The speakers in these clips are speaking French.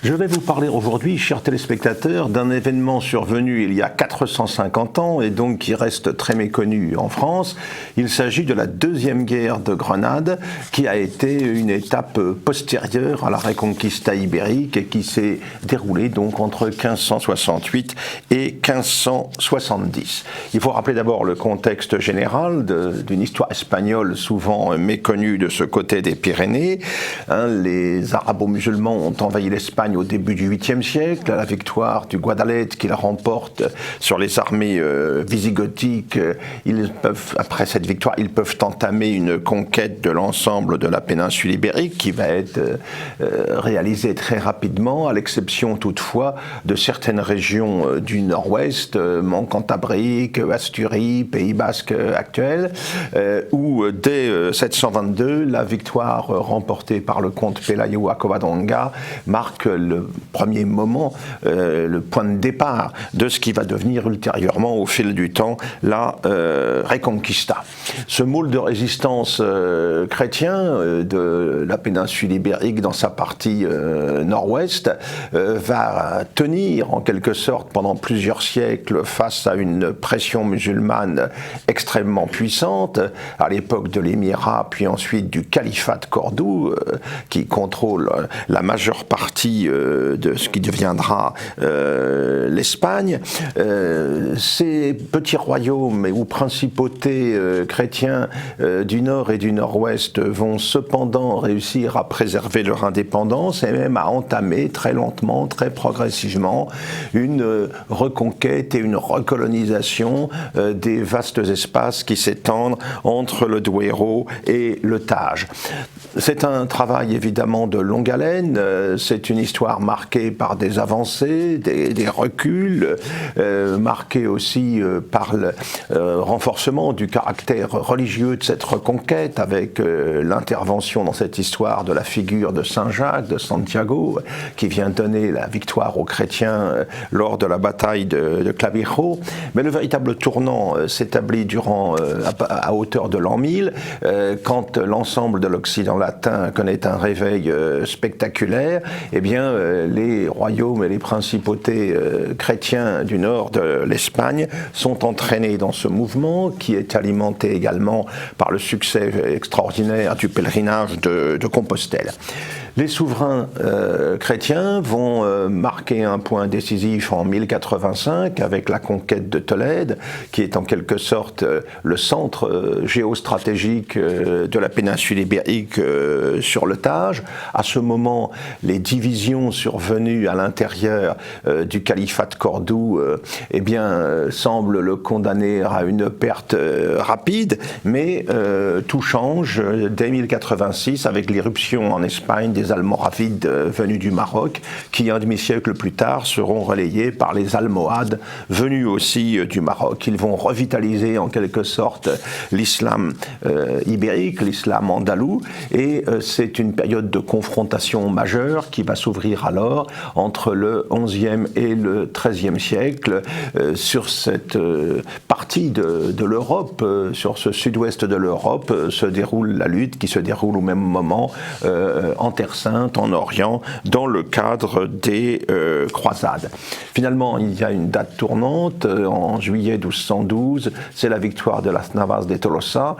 Je vais vous parler aujourd'hui, chers téléspectateurs, d'un événement survenu il y a 450 ans et donc qui reste très méconnu en France. Il s'agit de la Deuxième Guerre de Grenade, qui a été une étape postérieure à la Reconquista ibérique et qui s'est déroulée donc entre 1568 et 1570. Il faut rappeler d'abord le contexte général d'une histoire espagnole souvent méconnue de ce côté des Pyrénées. Les arabo-musulmans ont envahi l'Espagne au début du 8e siècle, à la victoire du Guadalete qu'ils remportent sur les armées visigothiques. Après cette victoire, ils peuvent entamer une conquête de l'ensemble de la péninsule ibérique qui va être réalisée très rapidement, à l'exception toutefois de certaines régions du nord-ouest, Cantabrique, Asturie, Pays Basque actuel, où dès 722, la victoire remportée par le comte Pelayo à Covadonga marque le premier moment, le point de départ de ce qui va devenir ultérieurement, au fil du temps, la Reconquista. Ce môle de résistance chrétien de la péninsule ibérique dans sa partie nord-ouest va tenir en quelque sorte pendant plusieurs siècles face à une pression musulmane extrêmement puissante, à l'époque de l'émirat, puis ensuite du califat de Cordoue, qui contrôle la majeure partie de ce qui deviendra l'Espagne. Ces petits royaumes ou principautés chrétiens du nord et du nord-ouest vont cependant réussir à préserver leur indépendance et même à entamer très lentement, très progressivement une reconquête et une recolonisation des vastes espaces qui s'étendent entre le Duero et le Tage. C'est un travail évidemment de longue haleine, c'est une histoire marquée par des avancées, des reculs, marquée aussi par le renforcement du caractère religieux de cette reconquête avec l'intervention dans cette histoire de la figure de Saint Jacques, de Santiago, qui vient donner la victoire aux chrétiens lors de la bataille de Clavijo. Mais le véritable tournant s'établit à hauteur de l'an 1000, quand l'ensemble de l'Occident latin connaît un réveil spectaculaire. Eh bien, les royaumes et les principautés chrétiens du nord de l'Espagne sont entraînés dans ce mouvement qui est alimenté également par le succès extraordinaire du pèlerinage de Compostelle. Les souverains chrétiens vont marquer un point décisif en 1085 avec la conquête de Tolède, qui est en quelque sorte le centre géostratégique de la péninsule ibérique sur le Tage. À ce moment, les divisions survenues à l'intérieur du califat de Cordoue semblent le condamner à une perte rapide, mais tout change dès 1086 avec l'irruption en Espagne des Almoravides venus du Maroc, qui un demi-siècle plus tard seront relayés par les Almohades venus aussi du Maroc. Ils vont revitaliser en quelque sorte l'islam ibérique, l'islam andalou, et c'est une période de confrontation majeure qui va s'ouvrir alors entre le XIe et le XIIIe siècle sur cette partie de l'Europe, sur ce sud-ouest de l'Europe, se déroule la lutte qui se déroule au même moment en Terre Sainte, en Orient, dans le cadre des croisades. Finalement, il y a une date tournante, en juillet 1212, c'est la victoire de Las Navas de Tolosa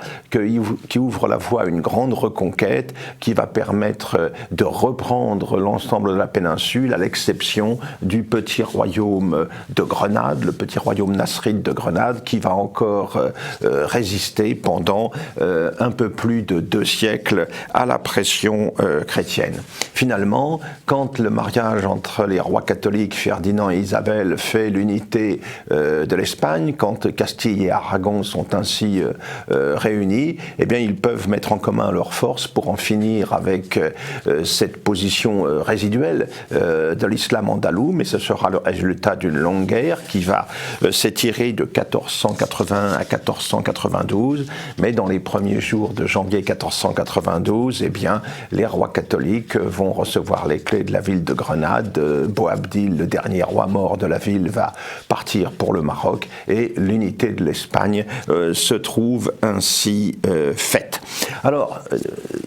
qui ouvre la voie à une grande reconquête qui va permettre de reprendre l'ensemble de la péninsule, à l'exception du petit royaume de Grenade, le petit royaume nasride de Grenade, qui va encore résister pendant un peu plus de 2 siècles à la pression chrétienne. Finalement, quand le mariage entre les rois catholiques Ferdinand et Isabelle fait l'unité de l'Espagne, quand Castille et Aragon sont ainsi réunis, eh bien ils peuvent mettre en commun leurs forces pour en finir avec cette position résiduelle de l'islam andalou, mais ce sera le résultat d'une longue guerre qui va s'étirer de 1480 à 1492, mais dans les premiers jours de janvier 1492, eh bien les rois catholiques vont recevoir les clés de la ville de Grenade. Boabdil, le dernier roi mort de la ville, va partir pour le Maroc et l'unité de l'Espagne se trouve ainsi faite. Alors,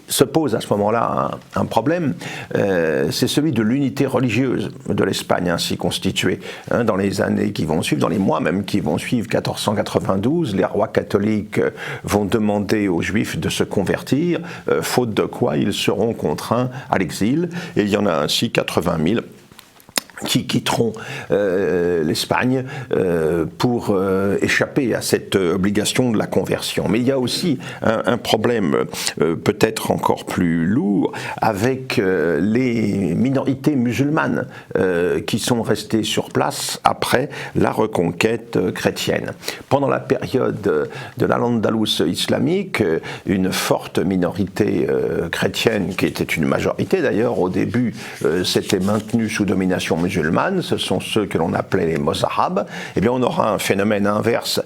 se pose à ce moment-là un problème, c'est celui de l'unité religieuse de l'Espagne ainsi constituée. Dans les années qui vont suivre, dans les mois même qui vont suivre 1492, les rois catholiques vont demander aux Juifs de se convertir, faute de quoi ils seront contraints à l'exil, et il y en a ainsi 80 000 qui quitteront l'Espagne pour échapper à cette obligation de la conversion. Mais il y a aussi un problème peut-être encore plus lourd avec les minorités musulmanes qui sont restées sur place après la reconquête chrétienne. Pendant la période de l'Al-Andalus islamique, une forte minorité chrétienne, qui était une majorité d'ailleurs au début, s'était maintenue sous domination musulmane, ce sont ceux que l'on appelait les mozahab. Eh bien, on aura un phénomène inverse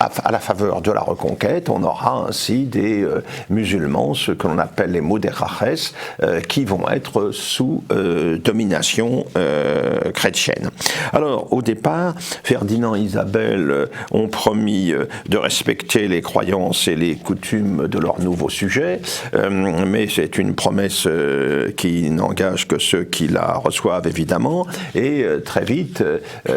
à la faveur de la reconquête. On aura ainsi des musulmans, ceux que l'on appelle les moderajes, qui vont être sous domination chrétienne. Alors, au départ, Ferdinand et Isabelle ont promis de respecter les croyances et les coutumes de leur nouveau sujet, mais c'est une promesse qui n'engage que ceux qui la reçoivent, évidemment. Et très vite,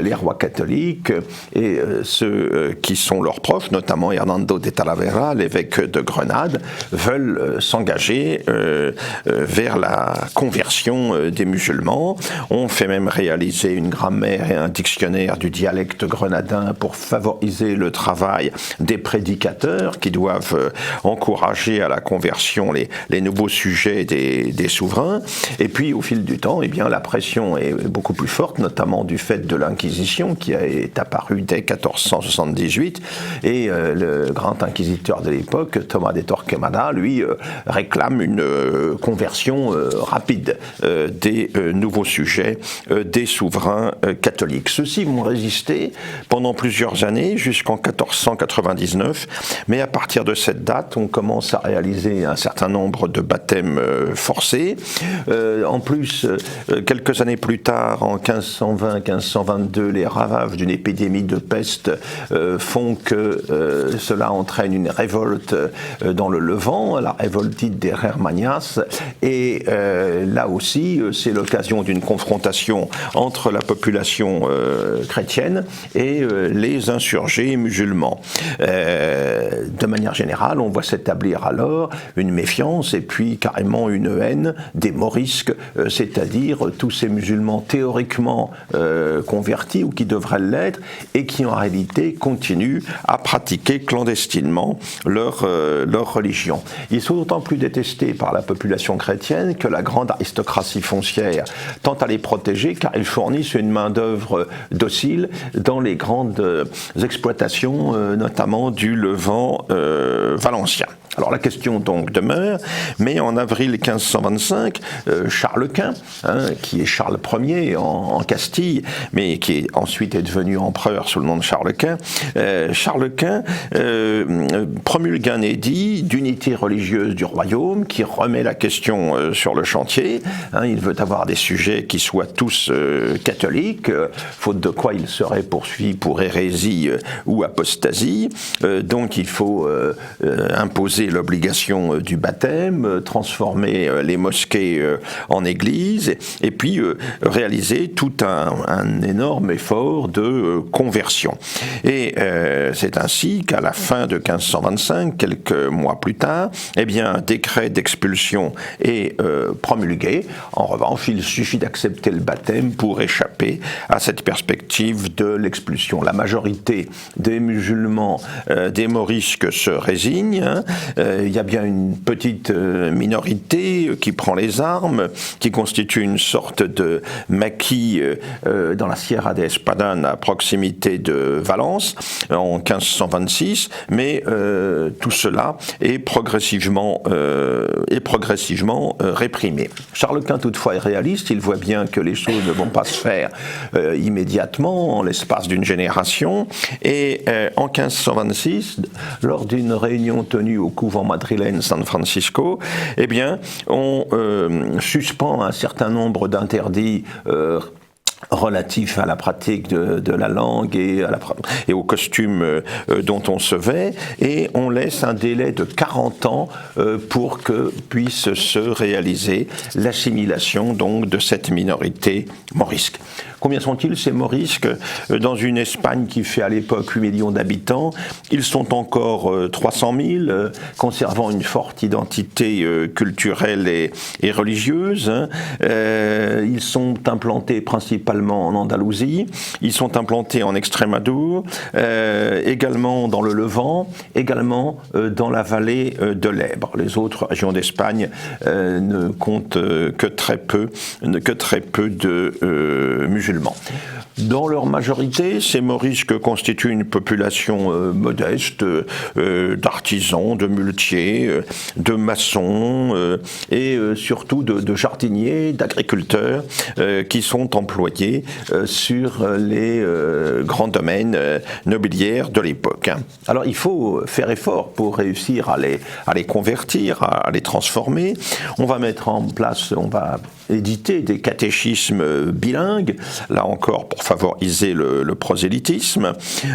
les rois catholiques et ceux qui sont leurs profs, notamment Hernando de Talavera, l'évêque de Grenade, veulent s'engager vers la conversion des musulmans. On fait même réaliser une grammaire et un dictionnaire du dialecte grenadin pour favoriser le travail des prédicateurs qui doivent encourager à la conversion les nouveaux sujets des souverains. Et puis, au fil du temps, eh bien, la pression est beaucoup plus forte, notamment du fait de l'Inquisition qui est apparue dès 1478, et le grand inquisiteur de l'époque, Thomas de Torquemada, lui, réclame une conversion rapide des nouveaux sujets des souverains catholiques. Ceux-ci vont résister pendant plusieurs années, jusqu'en 1499, mais à partir de cette date, on commence à réaliser un certain nombre de baptêmes forcés. En plus, quelques années plus tard, en 1520-1522, les ravages d'une épidémie de peste font que cela entraîne une révolte dans le Levant, la révolte dite des Hermanias, et là aussi, c'est l'occasion d'une confrontation entre la population chrétienne et les insurgés musulmans. De manière générale, on voit s'établir alors une méfiance et puis carrément une haine des morisques, c'est-à-dire tous ces musulmans théoriquement convertis ou qui devraient l'être et qui en réalité continuent à pratiquer clandestinement leur religion. Ils sont d'autant plus détestés par la population chrétienne que la grande aristocratie foncière tente à les protéger car ils fournissent une main-d'œuvre docile dans les grandes exploitations, notamment du Levant valencien. Alors la question donc demeure, mais en avril 1525, Charles Quint, qui est Charles Ier en Castille, mais qui ensuite est devenu empereur sous le nom de Charles Quint, promulgue un édit d'unité religieuse du royaume qui remet la question sur le chantier. Il veut avoir des sujets qui soient tous catholiques, faute de quoi il serait poursuivi pour hérésie ou apostasie. Donc il faut imposer l'obligation du baptême, transformer les mosquées en églises, et puis réaliser tout un énorme effort de conversion. Et c'est ainsi qu'à la fin de 1525, quelques mois plus tard, eh bien, un décret d'expulsion est promulgué. En revanche, il suffit d'accepter le baptême pour échapper à cette perspective de l'expulsion. La majorité des musulmans, des morisques se résignent. Il y a bien une petite minorité qui prend les armes, qui constitue une sorte de maquis dans la Sierra de Espadan à proximité de Valence en 1526, mais tout cela est progressivement réprimé. Charles Quint toutefois est réaliste, il voit bien que les choses ne vont pas se faire immédiatement, en l'espace d'une génération, et en 1526, lors d'une réunion tenue au couvent madrilène San Francisco, eh bien, on suspend un certain nombre d'interdits relatif à la pratique de la langue et au costume dont on se vêt, et on laisse un délai de 40 ans pour que puisse se réaliser l'assimilation donc de cette minorité morisque. Combien sont-ils, ces morisques? Dans une Espagne qui fait à l'époque 8 millions d'habitants, ils sont encore 300 000, conservant une forte identité culturelle et religieuse. Ils sont implantés principalement en Andalousie, ils sont implantés en Extrémadure, également dans le Levant, également dans la vallée de l'Èbre. Les autres régions d'Espagne ne comptent que très peu de musulmans. Dans leur majorité, ces morisques constituent une population modeste d'artisans, de muletiers, de maçons et surtout de jardiniers, d'agriculteurs qui sont employés sur les grands domaines nobiliaires de l'époque. Alors il faut faire effort pour réussir à les convertir, à les transformer. On va mettre en place, on va éditer des catéchismes bilingues, là encore pour favoriser le prosélytisme.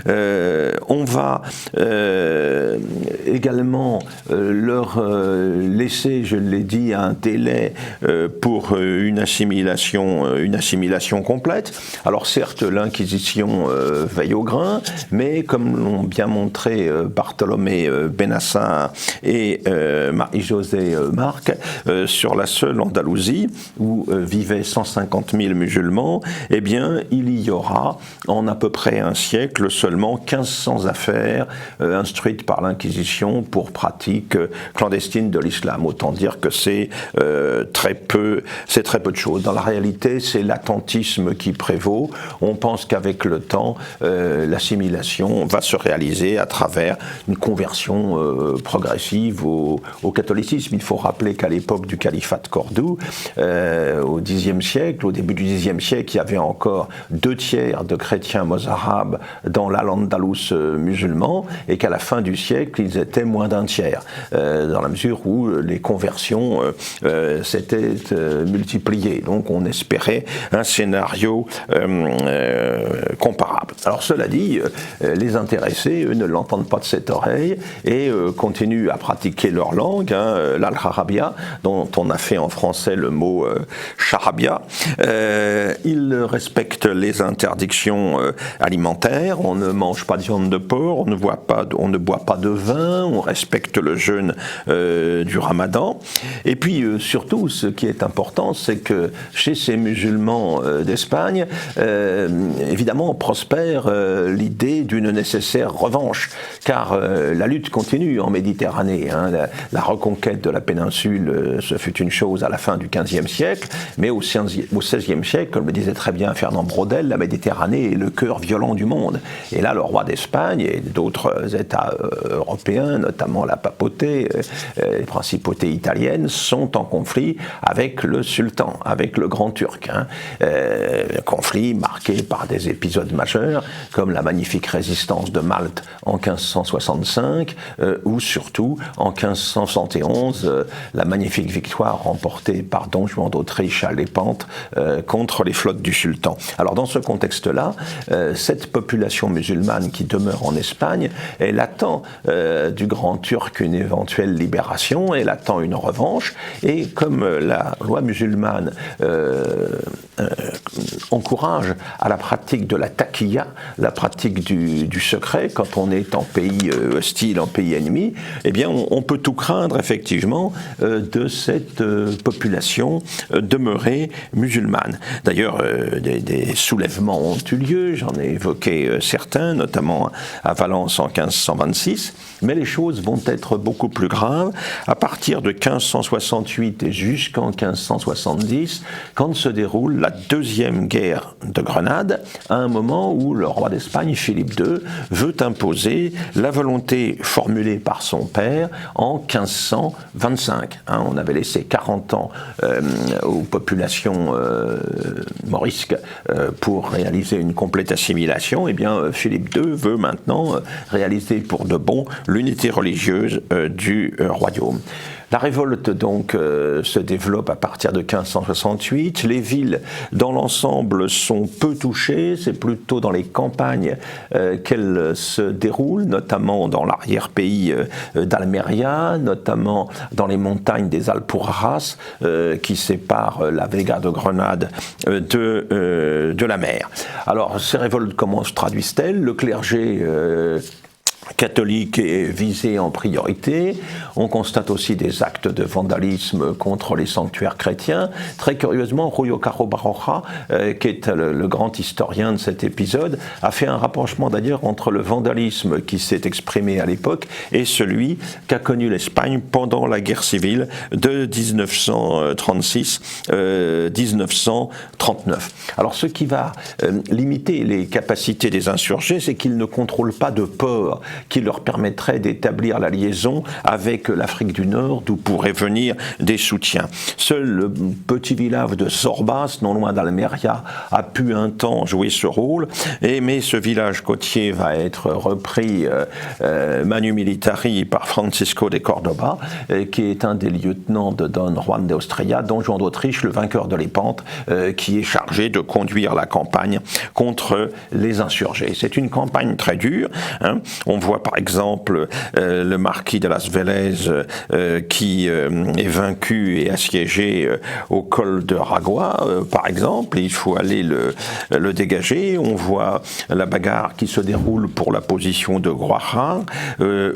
On va également leur laisser, je l'ai dit, un délai pour une assimilation complète. Alors certes, l'Inquisition veille au grain, mais comme l'ont bien montré Bartholomé Benassin et Marie-Josée Marc, sur la seule Andalousie, où vivaient 150 000 musulmans, eh bien, il y aura en à peu près un siècle seulement 1500 affaires instruites par l'Inquisition pour pratique clandestine de l'islam. Autant dire que c'est très peu de choses. Dans la réalité, c'est l'attentisme qui prévaut. On pense qu'avec le temps, l'assimilation va se réaliser à travers une conversion progressive au catholicisme. Il faut rappeler qu'à l'époque du califat de Cordoue, au Xe siècle, au début du Xe siècle, il y avait encore 2/3 de chrétiens mozarabes dans l'Al-Andalus musulman, et qu'à la fin du siècle, ils étaient moins d'un tiers, dans la mesure où les conversions s'étaient multipliées. Donc on espérait un scénario comparable. Alors cela dit, les intéressés, eux, ne l'entendent pas de cette oreille et continuent à pratiquer leur langue, l'al-Arabia, dont on a fait en français le mot charabia. Ils respectent les interdictions alimentaires. On ne mange pas de viande de porc, on ne boit pas de vin, on respecte le jeûne du Ramadan. Et puis surtout, ce qui est important, c'est que chez ces musulmans d'Espagne, évidemment, prospère l'idée d'une nécessaire revanche, car la lutte continue en Méditerranée. La reconquête de la péninsule, ce fut une chose à la fin du XVe siècle, mais au XVIe siècle, comme le disait très bien Fernand Braudel, la Méditerranée est le cœur violent du monde. Et là, le roi d'Espagne et d'autres États européens, notamment la papauté, les principautés italiennes, sont en conflit avec le sultan, avec le grand turc. Conflit marqué par des épisodes majeurs, comme la magnifique résistance de Malte en 1565, ou surtout en 1571, la magnifique victoire remportée par Don Juan d'Autriche à Lépante contre les flottes du sultan. Alors dans ce contexte-là, cette population musulmane qui demeure en Espagne, elle attend du grand turc une éventuelle libération, elle attend une revanche, et comme la loi musulmane encourage à la pratique de la taqiyya, la pratique du secret, quand on est en pays hostile, en pays ennemi, eh bien on peut tout craindre effectivement de cette population demeurée musulmane. D'ailleurs, des soulèvements ont eu lieu, j'en ai évoqué certains, notamment à Valence en 1526, mais les choses vont être beaucoup plus graves à partir de 1568 et jusqu'en 1570, quand se déroule la deuxième guerre de Grenade, à un moment où le roi d'Espagne, Philippe II, veut imposer la volonté formulée par son père en 1525. On avait laissé 40 ans aux populations morisques pour réaliser une complète assimilation. Eh bien, Philippe II veut maintenant réaliser pour de bon pour l'unité religieuse du royaume. La révolte donc se développe à partir de 1568. Les villes dans l'ensemble sont peu touchées, c'est plutôt dans les campagnes qu'elles se déroulent, notamment dans l'arrière-pays d'Almeria, notamment dans les montagnes des Alpujarras qui séparent la Vega de Grenade de la mer. Alors ces révoltes, comment se traduisent-elles? Le clergé catholique est visé en priorité. On constate aussi des actes de vandalisme contre les sanctuaires chrétiens. Très curieusement, Julio Caro Baroja, qui est le grand historien de cet épisode, a fait un rapprochement d'ailleurs entre le vandalisme qui s'est exprimé à l'époque et celui qu'a connu l'Espagne pendant la guerre civile de 1936-1939. Alors ce qui va limiter les capacités des insurgés, c'est qu'ils ne contrôlent pas de port qui leur permettrait d'établir la liaison avec l'Afrique du Nord, d'où pourraient venir des soutiens. Seul le petit village de Sorbas, non loin d'Almeria, a pu un temps jouer ce rôle, mais ce village côtier va être repris manu militari par Francisco de Cordoba, qui est un des lieutenants de Don Juan de Austria, don Juan d'Autriche, le vainqueur de Lépante, qui est chargé de conduire la campagne contre les insurgés. C'est une campagne très dure, hein. On voit par exemple le marquis de Las Vélez qui est vaincu et assiégé au col de Ragua, par exemple. Il faut aller le dégager. On voit la bagarre qui se déroule pour la position de Guajar,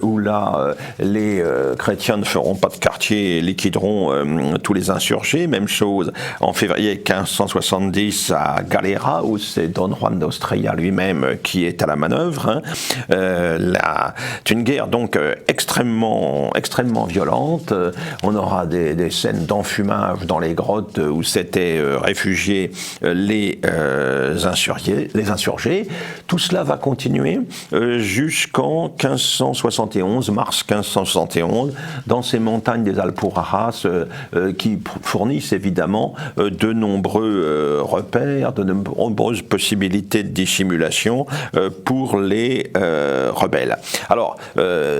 où là, les chrétiens ne feront pas de quartier et liquideront tous les insurgés. Même chose en février 1570 à Galera, où c'est Don Juan d'Austria lui-même qui est à la manœuvre, hein. C'est une guerre donc extrêmement violente. On aura des scènes d'enfumage dans les grottes où s'étaient réfugiés les insurgés. Tout cela va continuer jusqu'en 1571, mars 1571, dans ces montagnes des Alpujarras qui fournissent évidemment de nombreux repères, de nombreuses possibilités de dissimulation pour les rebelles. Alors,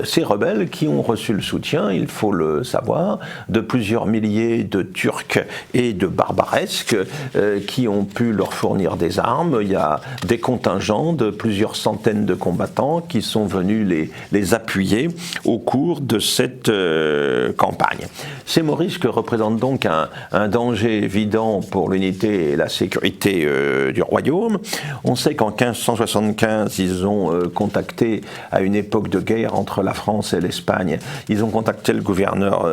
ces rebelles qui ont reçu le soutien, il faut le savoir, de plusieurs milliers de Turcs et de barbaresques qui ont pu leur fournir des armes. Il y a des contingents de plusieurs centaines de combattants qui sont venus les appuyer au cours de cette campagne. Ces morisques représentent donc un danger évident pour l'unité et la sécurité du royaume. On sait qu'en 1575, ils ont contacté, à une époque de guerre entre la France et l'Espagne, ils ont contacté le gouverneur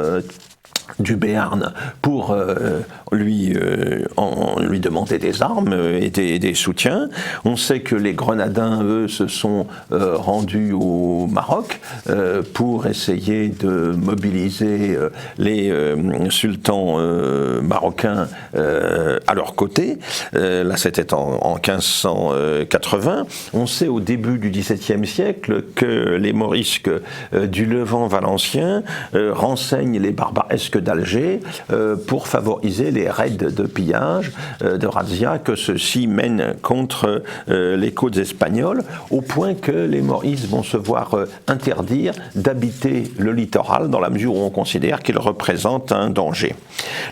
du Béarn pour lui demander des armes et des soutiens. On sait que les Grenadins, eux, se sont rendus au Maroc pour essayer de mobiliser les sultans marocains à leur côté. Là, c'était en 1580. On sait au début du XVIIe siècle que les morisques du Levant valencien renseignent les barbaresques d'Alger pour favoriser les raids de pillage, de razzia que ceux-ci mènent contre les côtes espagnoles, au point que les morisques vont se voir interdire d'habiter le littoral dans la mesure où on considère qu'il représente un danger.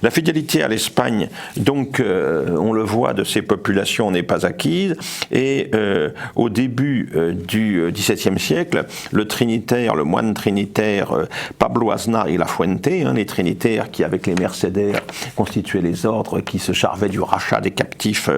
La fidélité à l'Espagne, donc on le voit, de ces populations n'est pas acquise, et au début du XVIIe siècle, le moine trinitaire Pablo Aznar y la Fuente, les trinitaires qui, avec les mercédaires, constituaient les ordres qui se chargeaient du rachat des captifs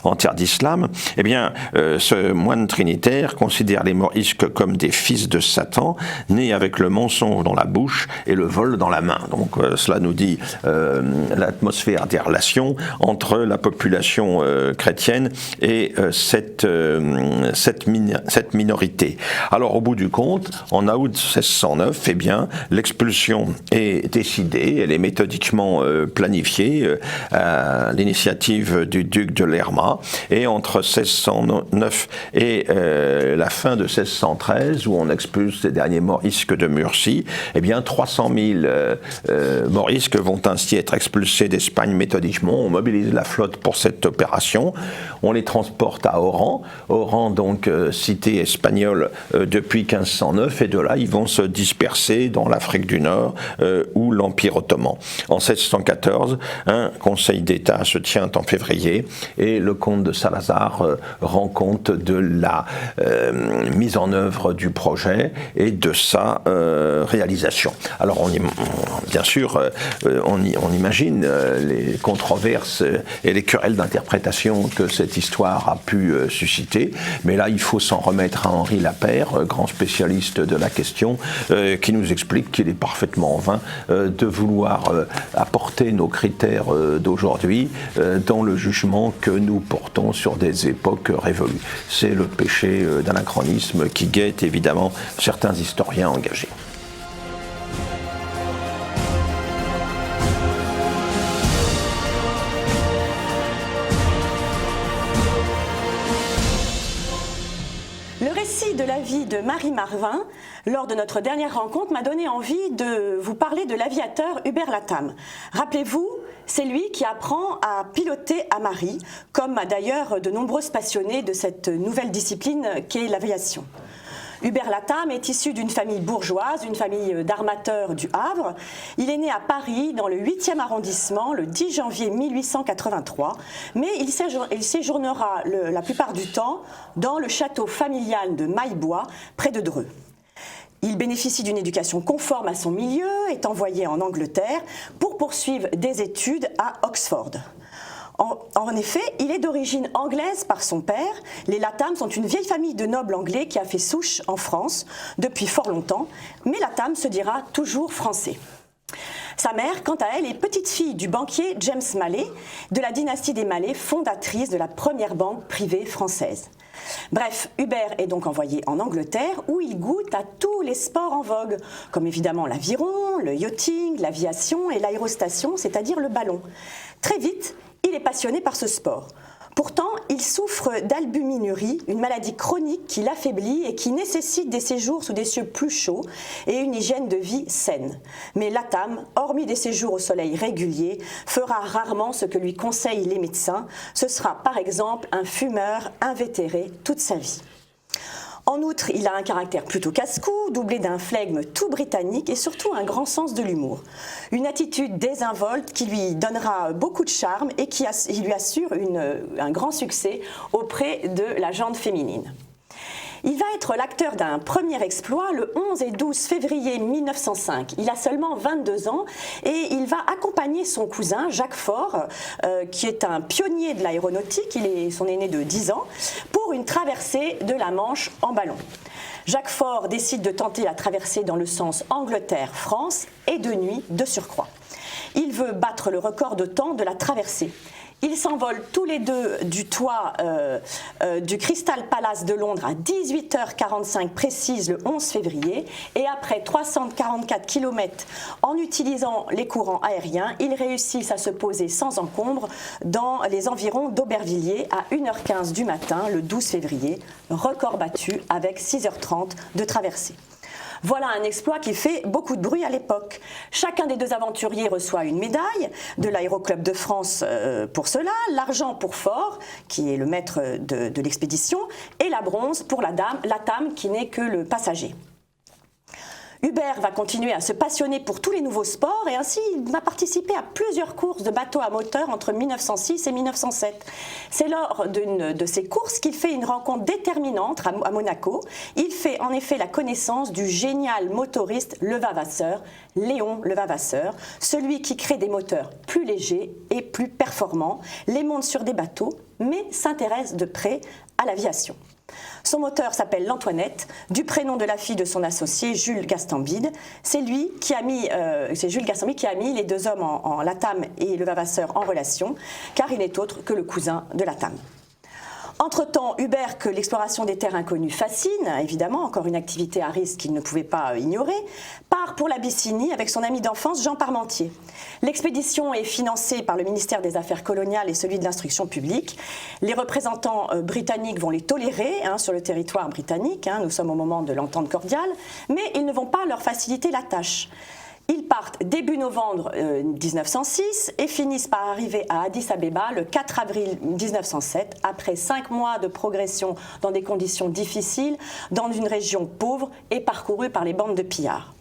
en terre d'islam, eh bien, ce moine trinitaire considère les morisques comme des fils de Satan, nés avec le mensonge dans la bouche et le vol dans la main. Donc, cela nous dit l'atmosphère des relations entre la population chrétienne et cette minorité. Alors, au bout du compte, en août 1609, eh bien, l'expulsion est décidée créée, elle est méthodiquement planifiée à l'initiative du duc de Lerma, et entre 1609 et la fin de 1613, où on expulse les derniers morisques de Murcie, eh bien 300 000 morisques vont ainsi être expulsés d'Espagne méthodiquement. On mobilise la flotte pour cette opération, on les transporte à Oran, donc cité espagnole depuis 1509, et de là ils vont se disperser dans l'Afrique du Nord ou l'Empire ottoman. En 1614, un conseil d'État se tient en février et le comte de Salazar rend compte de la mise en œuvre du projet et de sa réalisation. Alors bien sûr, on imagine les controverses et les querelles d'interprétation que cette histoire a pu susciter, mais là il faut s'en remettre à Henri Lapeyre, grand spécialiste de la question, qui nous explique qu'il est parfaitement vain de vouloir apporter nos critères d'aujourd'hui dans le jugement que nous portons sur des époques révolues. C'est le péché d'anachronisme qui guette évidemment certains historiens engagés. Le récit de la vie de Marie Marvin, lors de notre dernière rencontre, m'a donné envie de vous parler de l'aviateur Hubert Latham. Rappelez-vous, c'est lui qui apprend à piloter à Marie, comme d'ailleurs de nombreux passionnés de cette nouvelle discipline qu'est l'aviation. Hubert Latham est issu d'une famille bourgeoise, une famille d'armateurs du Havre. Il est né à Paris, dans le 8e arrondissement, le 10 janvier 1883, mais il séjournera la plupart du temps dans le château familial de Maillebois, près de Dreux. Il bénéficie d'une éducation conforme à son milieu, est envoyé en Angleterre pour poursuivre des études à Oxford. En effet, il est d'origine anglaise par son père. Les Latham sont une vieille famille de nobles anglais qui a fait souche en France depuis fort longtemps, mais Latham se dira toujours français. Sa mère, quant à elle, est petite fille du banquier James Mallet, de la dynastie des Mallet, fondatrice de la première banque privée française. Bref, Hubert est donc envoyé en Angleterre où il goûte à tous les sports en vogue, comme évidemment l'aviron, le yachting, l'aviation et l'aérostation, c'est-à-dire le ballon. Très vite, il est passionné par ce sport. Pourtant, il souffre d'albuminurie, une maladie chronique qui l'affaiblit et qui nécessite des séjours sous des cieux plus chauds et une hygiène de vie saine. Mais Latham, hormis des séjours au soleil réguliers, fera rarement ce que lui conseillent les médecins. Ce sera par exemple un fumeur invétéré toute sa vie. En outre, il a un caractère plutôt casse-cou, doublé d'un flegme tout britannique et surtout un grand sens de l'humour. Une attitude désinvolte qui lui donnera beaucoup de charme et qui lui assure un grand succès auprès de la gente féminine. Il va être l'acteur d'un premier exploit le 11 et 12 février 1905. Il a seulement 22 ans et il va accompagner son cousin Jacques Faure, qui est un pionnier de l'aéronautique, il est son aîné de 10 ans, pour une traversée de la Manche en ballon. Jacques Faure décide de tenter la traversée dans le sens Angleterre-France et de nuit de surcroît. Il veut battre le record de temps de la traversée. Ils s'envolent tous les deux du toit du Crystal Palace de Londres à 18h45 précise le 11 février et après 344 km en utilisant les courants aériens, ils réussissent à se poser sans encombre dans les environs d'Aubervilliers à 1h15 du matin le 12 février, record battu avec 6h30 de traversée. Voilà un exploit qui fait beaucoup de bruit à l'époque. Chacun des deux aventuriers reçoit une médaille de l'Aéroclub de France pour cela, l'argent pour Faure, qui est le maître de l'expédition, et la bronze pour Latham, qui n'est que le passager. Hubert va continuer à se passionner pour tous les nouveaux sports et ainsi il va participer à plusieurs courses de bateaux à moteur entre 1906 et 1907. C'est lors d'une de ces courses qu'il fait une rencontre déterminante à Monaco. Il fait en effet la connaissance du génial motoriste Levavasseur, Léon Levavasseur, celui qui crée des moteurs plus légers et plus performants, les monte sur des bateaux, mais s'intéresse de près à l'aviation. Son moteur s'appelle l'Antoinette, du prénom de la fille de son associé Jules Gastambide. C'est Jules Gastambide qui a mis les deux hommes Latham et Levavasseur en relation, car il n'est autre que le cousin de Latham. Entre-temps, Hubert, que l'exploration des terres inconnues fascine, évidemment, encore une activité à risque qu'il ne pouvait pas ignorer, part pour l'Abyssinie avec son ami d'enfance Jean Parmentier. L'expédition est financée par le ministère des Affaires coloniales et celui de l'Instruction publique. Les représentants britanniques vont les tolérer sur le territoire britannique, nous sommes au moment de l'entente cordiale, mais ils ne vont pas leur faciliter la tâche. Ils partent début novembre 1906 et finissent par arriver à Addis Abeba le 4 avril 1907, après 5 mois de progression dans des conditions difficiles, dans une région pauvre et parcourue par les bandes de pillards.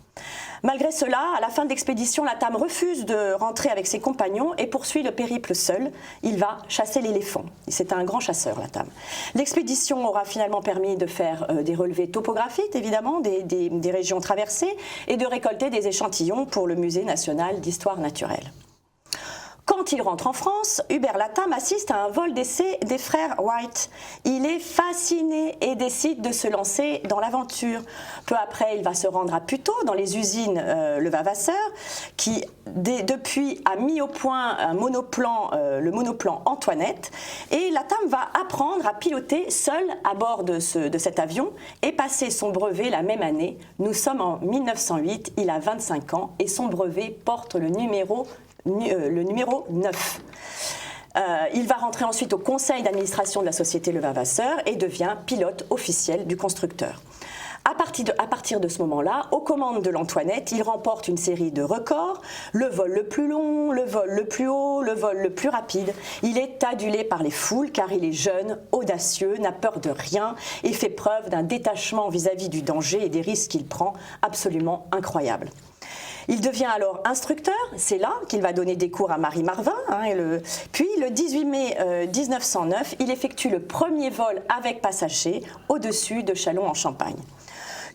Malgré cela, à la fin de l'expédition, Latham refuse de rentrer avec ses compagnons et poursuit le périple seul. Il va chasser l'éléphant. C'est un grand chasseur, Latham. L'expédition aura finalement permis de faire des relevés topographiques, évidemment, des régions traversées, et de récolter des échantillons pour le Musée national d'histoire naturelle. Quand il rentre en France, Hubert Latham assiste à un vol d'essai des frères Wright. Il est fasciné et décide de se lancer dans l'aventure. Peu après, il va se rendre à Puteaux, dans les usines Le Vavasseur, qui depuis a mis au point le monoplan Antoinette. Et Latham va apprendre à piloter seul à bord de cet avion et passer son brevet la même année. Nous sommes en 1908, il a 25 ans et son brevet porte le numéro 9. Il va rentrer ensuite au conseil d'administration de la société Le Vavasseur et devient pilote officiel du constructeur. À partir de ce moment-là, aux commandes de l'Antoinette, il remporte une série de records, le vol le plus long, le vol le plus haut, le vol le plus rapide. Il est adulé par les foules car il est jeune, audacieux, n'a peur de rien et fait preuve d'un détachement vis-à-vis du danger et des risques qu'il prend absolument incroyable. Il devient alors instructeur, c'est là qu'il va donner des cours à Marie Marvin. Puis le 18 mai 1909, il effectue le premier vol avec passagers au-dessus de Châlons en Champagne.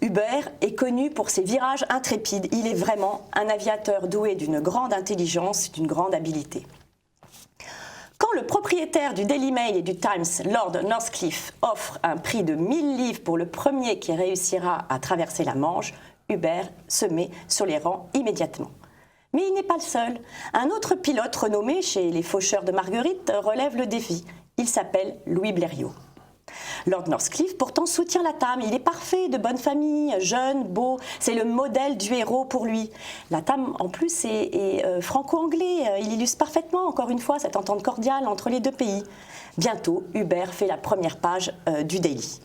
Hubert est connu pour ses virages intrépides. Il est vraiment un aviateur doué d'une grande intelligence et d'une grande habileté. Quand le propriétaire du Daily Mail et du Times, Lord Northcliffe, offre un prix de 1000 livres pour le premier qui réussira à traverser la Manche, Hubert se met sur les rangs immédiatement. Mais il n'est pas le seul. Un autre pilote renommé chez les Faucheurs de Marguerite relève le défi. Il s'appelle Louis Blériot. Lord Northcliffe pourtant soutient Latham. Il est parfait, de bonne famille, jeune, beau. C'est le modèle du héros pour lui. Latham, en plus, est franco-anglais. Il illustre parfaitement, encore une fois, cette entente cordiale entre les deux pays. Bientôt, Hubert fait la première page du Daily.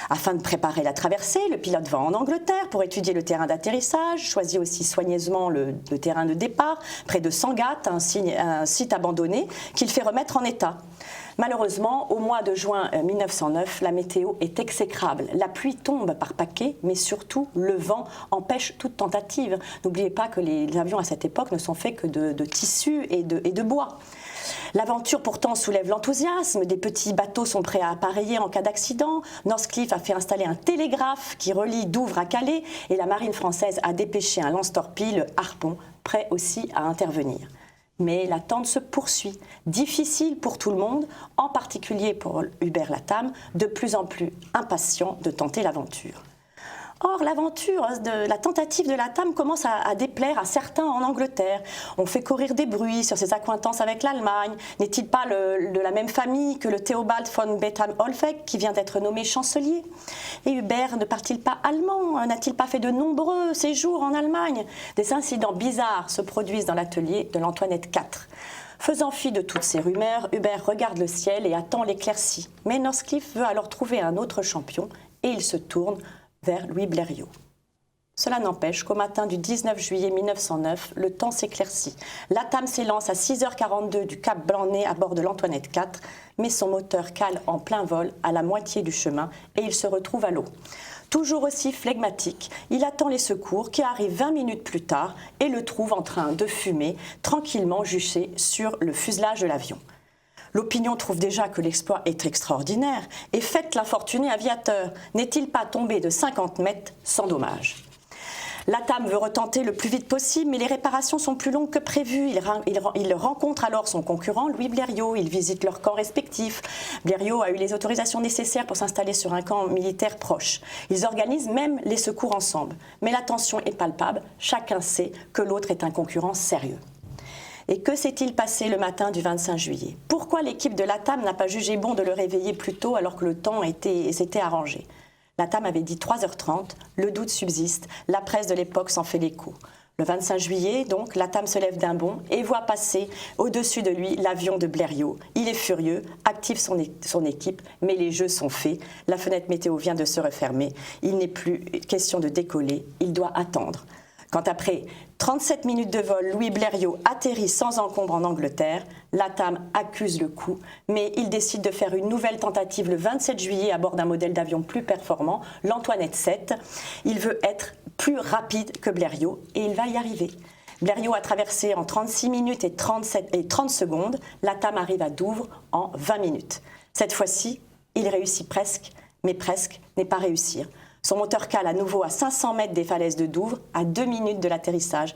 Afin de préparer la traversée, le pilote va en Angleterre pour étudier le terrain d'atterrissage, choisit aussi soigneusement le terrain de départ, près de Sangatte, un site abandonné, qu'il fait remettre en état. Malheureusement, au mois de juin 1909, la météo est exécrable. La pluie tombe par paquets, mais surtout le vent empêche toute tentative. N'oubliez pas que les avions à cette époque ne sont faits que de tissu et de bois. L'aventure pourtant soulève l'enthousiasme, des petits bateaux sont prêts à appareiller en cas d'accident, Northcliffe a fait installer un télégraphe qui relie Douvres à Calais et la marine française a dépêché un lance-torpille, le Harpon, prêt aussi à intervenir. Mais l'attente se poursuit, difficile pour tout le monde, en particulier pour Hubert Latham, de plus en plus impatient de tenter l'aventure. Or, la tentative de Latham commence à déplaire à certains en Angleterre. On fait courir des bruits sur ses accointances avec l'Allemagne. N'est-il pas de la même famille que le Theobald von Bethmann-Hollweg qui vient d'être nommé chancelier? Et Hubert ne part-il pas allemand? N'a-t-il pas fait de nombreux séjours en Allemagne? Des incidents bizarres se produisent dans l'atelier de l'Antoinette IV. Faisant fi de toutes ces rumeurs, Hubert regarde le ciel et attend l'éclaircie. Mais Northcliffe veut alors trouver un autre champion et il se tourne vers Louis Blériot. Cela n'empêche qu'au matin du 19 juillet 1909, le temps s'éclaircit. Latham s'élance à 6h42 du Cap Blanc-Nez à bord de l'Antoinette IV, mais son moteur cale en plein vol à la moitié du chemin et il se retrouve à l'eau. Toujours aussi flegmatique, il attend les secours qui arrivent 20 minutes plus tard et le trouve en train de fumer, tranquillement juché sur le fuselage de l'avion. L'opinion trouve déjà que l'exploit est extraordinaire et fête l'infortuné aviateur. N'est-il pas tombé de 50 mètres sans dommage? Latham veut retenter le plus vite possible, mais les réparations sont plus longues que prévu. Il rencontre alors son concurrent, Louis Blériot. Ils visitent leurs camps respectifs. Blériot a eu les autorisations nécessaires pour s'installer sur un camp militaire proche. Ils organisent même les secours ensemble. Mais la tension est palpable. Chacun sait que l'autre est un concurrent sérieux. Et que s'est-il passé le matin du 25 juillet? Pourquoi l'équipe de Latam n'a pas jugé bon de le réveiller plus tôt alors que le temps s'était arrangé? Latam avait dit 3h30, le doute subsiste, la presse de l'époque s'en fait l'écho. Le 25 juillet, donc, Latam se lève d'un bond et voit passer au-dessus de lui l'avion de Blériot. Il est furieux, active son équipe, mais les jeux sont faits. La fenêtre météo vient de se refermer. Il n'est plus question de décoller, il doit attendre. Quand après 37 minutes de vol, Louis Blériot atterrit sans encombre en Angleterre, Latam accuse le coup, mais il décide de faire une nouvelle tentative le 27 juillet à bord d'un modèle d'avion plus performant, l'Antoinette 7. Il veut être plus rapide que Blériot et il va y arriver. Blériot a traversé en 36 minutes et 30 secondes, Latam arrive à Douvres en 20 minutes. Cette fois-ci, il réussit presque, mais presque n'est pas réussir. Son moteur cale à nouveau à 500 mètres des falaises de Douvres, à 2 minutes de l'atterrissage.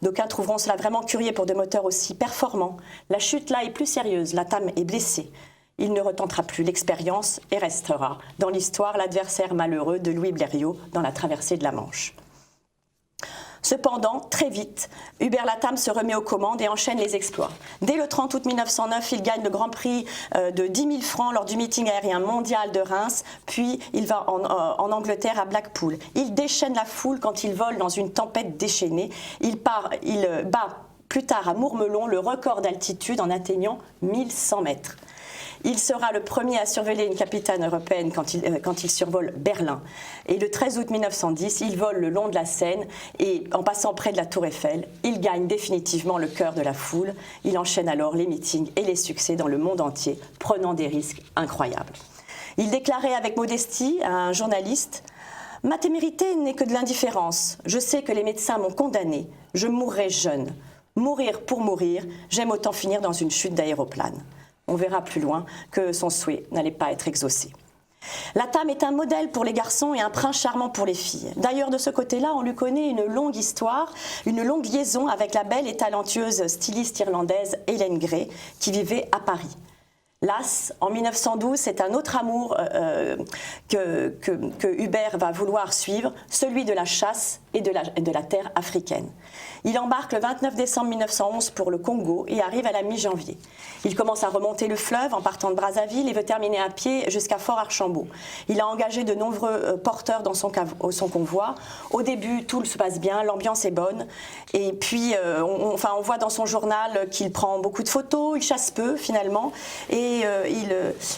D'aucuns trouveront cela vraiment curieux pour des moteurs aussi performants. La chute là est plus sérieuse, Latam est blessé. Il ne retentera plus l'expérience et restera dans l'histoire l'adversaire malheureux de Louis Blériot dans la traversée de la Manche. Cependant, très vite, Hubert Latam se remet aux commandes et enchaîne les exploits. Dès le 30 août 1909, il gagne le Grand Prix de 10 000 francs lors du meeting aérien mondial de Reims, puis il va en Angleterre à Blackpool. Il déchaîne la foule quand il vole dans une tempête déchaînée. Il bat plus tard à Mourmelon le record d'altitude en atteignant 1100 mètres. Il sera le premier à survoler une capitale européenne quand il survole Berlin. Et le 13 août 1910, il vole le long de la Seine et en passant près de la Tour Eiffel, il gagne définitivement le cœur de la foule. Il enchaîne alors les meetings et les succès dans le monde entier, prenant des risques incroyables. Il déclarait avec modestie à un journaliste « Ma témérité n'est que de l'indifférence. Je sais que les médecins m'ont condamné. Je mourrai jeune. Mourir pour mourir, j'aime autant finir dans une chute d'aéroplane. » On verra plus loin que son souhait n'allait pas être exaucé. Latam est un modèle pour les garçons et un prince charmant pour les filles. D'ailleurs, de ce côté-là, on lui connaît une longue histoire, une longue liaison avec la belle et talentueuse styliste irlandaise Hélène Gray, qui vivait à Paris. Las, en 1912, c'est un autre amour que Hubert va vouloir suivre, celui de la chasse et de la terre africaine. Il embarque le 29 décembre 1911 pour le Congo et arrive à la mi-janvier. Il commence à remonter le fleuve en partant de Brazzaville et veut terminer à pied jusqu'à Fort Archambault. Il a engagé de nombreux porteurs dans son convoi. Au début, tout se passe bien, l'ambiance est bonne. Et puis, on voit dans son journal qu'il prend beaucoup de photos, il chasse peu finalement. Et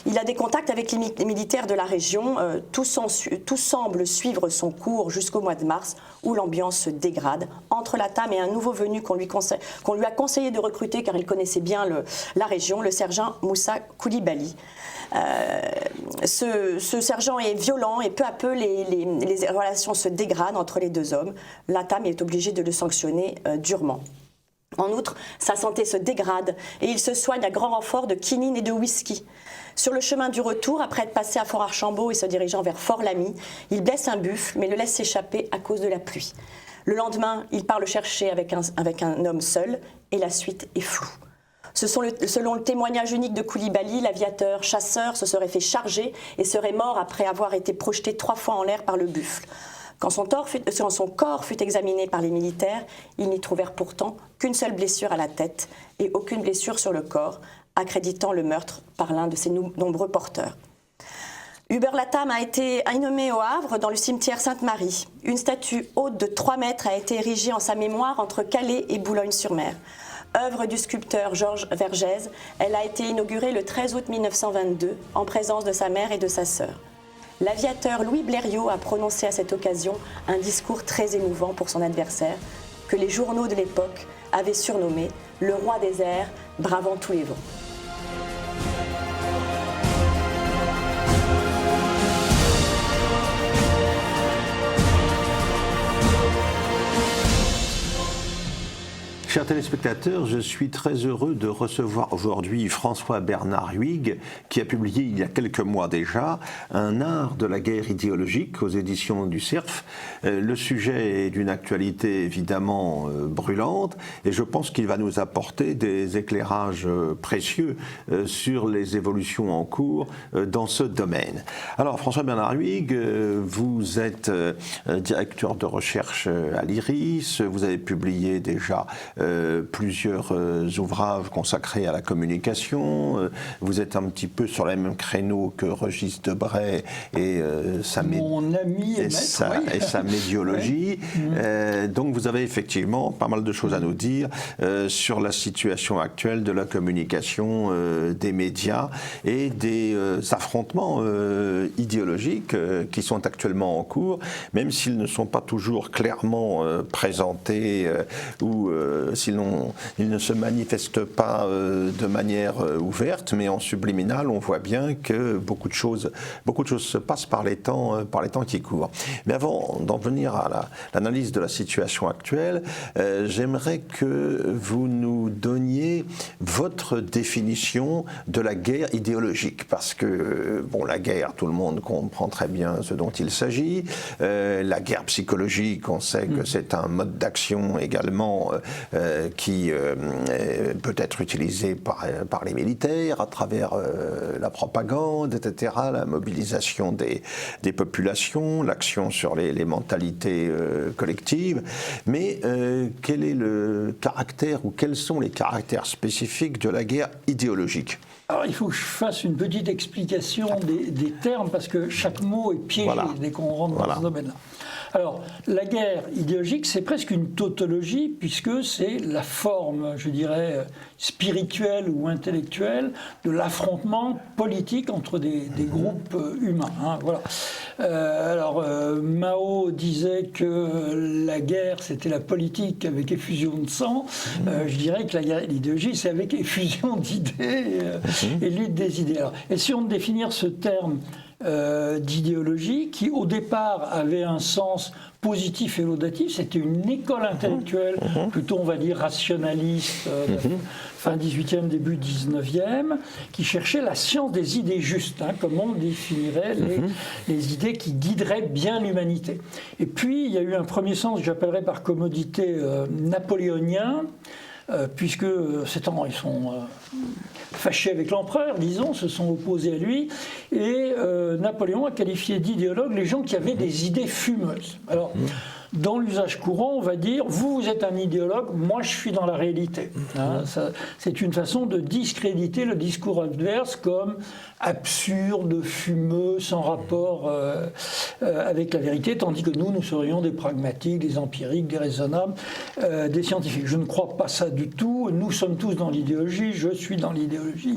il a des contacts avec les militaires de la région. Tout semble suivre son cours jusqu'au mois de mars, où l'ambiance se dégrade entre Latam et un nouveau venu qu'on lui a conseillé de recruter car il connaissait bien la région, le sergent Moussa Koulibaly. Ce sergent est violent et peu à peu les relations se dégradent entre les deux hommes. Latam est obligé de le sanctionner durement. En outre, sa santé se dégrade et il se soigne à grand renfort de quinine et de whisky. Sur le chemin du retour, après être passé à Fort Archambault et se dirigeant vers Fort-Lamy, il blesse un buffle mais le laisse s'échapper à cause de la pluie. Le lendemain, il part le chercher avec un homme seul et la suite est floue. Selon le témoignage unique de Koulibaly, l'aviateur chasseur se serait fait charger et serait mort après avoir été projeté 3 fois en l'air par le buffle. Quand son corps fut examiné par les militaires, ils n'y trouvèrent pourtant qu'une seule blessure à la tête et aucune blessure sur le corps, accréditant le meurtre par l'un de ses nombreux porteurs. Hubert Latam a été inhumé au Havre dans le cimetière Sainte-Marie. Une statue haute de 3 mètres a été érigée en sa mémoire entre Calais et Boulogne-sur-Mer. Œuvre du sculpteur Georges Vergès, elle a été inaugurée le 13 août 1922 en présence de sa mère et de sa sœur. L'aviateur Louis Blériot a prononcé à cette occasion un discours très émouvant pour son adversaire, que les journaux de l'époque avaient surnommé « le roi des airs, bravant tous les vents ». Chers téléspectateurs, je suis très heureux de recevoir aujourd'hui François-Bernard Huyghe, qui a publié il y a quelques mois déjà Un art de la guerre idéologique aux éditions du Cerf. Le sujet est d'une actualité évidemment brûlante et je pense qu'il va nous apporter des éclairages précieux sur les évolutions en cours dans ce domaine. Alors François-Bernard Huyghe, vous êtes directeur de recherche à l'IRIS, vous avez publié déjà plusieurs ouvrages consacrés à la communication. Vous êtes un petit peu sur le même créneau que Régis Debray et mon ami et sa médiologie. Donc vous avez effectivement pas mal de choses à nous dire sur la situation actuelle de la communication, des médias et des affrontements idéologiques qui sont actuellement en cours, même s'ils ne sont pas toujours clairement présentés ou sinon ils ne se manifestent pas de manière ouverte, mais en subliminal, on voit bien que beaucoup de choses se passent par les temps qui courent. Mais avant d'en venir à l'analyse de la situation actuelle, j'aimerais que vous nous donniez votre définition de la guerre idéologique, parce que la guerre, tout le monde comprend très bien ce dont il s'agit. La guerre psychologique, on sait que c'est un mode d'action également qui peut être utilisé par les militaires à travers la propagande, etc., la mobilisation des populations, l'action sur les mentalités collectives. Mais quel est le caractère ou quels sont les caractères spécifiques de la guerre idéologique ? Alors, il faut que je fasse une petite explication des termes, parce que chaque mot est piégé dès qu'on rentre dans ce domaine-là. Alors, la guerre idéologique, c'est presque une tautologie, puisque c'est la forme, je dirais, spirituelle ou intellectuelle de l'affrontement politique entre des groupes humains. Voilà. Mao disait que la guerre, c'était la politique avec effusion de sang. Je dirais que la guerre idéologique, c'est avec effusion d'idées et lutte des idées. Alors, essayons de définir ce terme d'idéologie qui, au départ, avait un sens positif et laudatif. C'était une école intellectuelle, plutôt, on va dire, rationaliste, fin 18e, début 19e, qui cherchait la science des idées justes, comment on définirait les idées qui guideraient bien l'humanité. Et puis, il y a eu un premier sens que j'appellerais par commodité napoléonien, puisque ces temps, ils sont fâchés avec l'empereur, disons, se sont opposés à lui, et Napoléon a qualifié d'idéologues les gens qui avaient des idées fumeuses. Alors, dans l'usage courant, on va dire, vous êtes un idéologue, moi je suis dans la réalité. C'est une façon de discréditer le discours adverse comme absurde, fumeux, sans rapport avec la vérité, tandis que nous serions des pragmatiques, des empiriques, des raisonnables, des scientifiques. Je ne crois pas ça du tout. Nous sommes tous dans l'idéologie, je suis dans l'idéologie.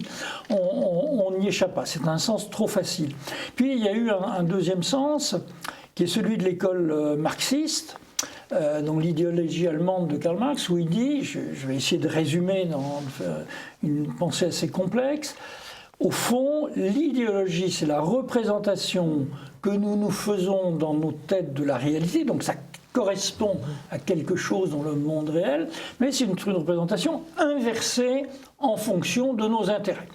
On n'y échappe pas. C'est un sens trop facile. Puis il y a eu un deuxième sens, qui est celui de l'école marxiste, donc l'idéologie allemande de Karl Marx, où il dit, je vais essayer de résumer dans une pensée assez complexe, au fond, l'idéologie, c'est la représentation que nous nous faisons dans nos têtes de la réalité, donc ça correspond à quelque chose dans le monde réel, mais c'est une représentation inversée en fonction de nos intérêts.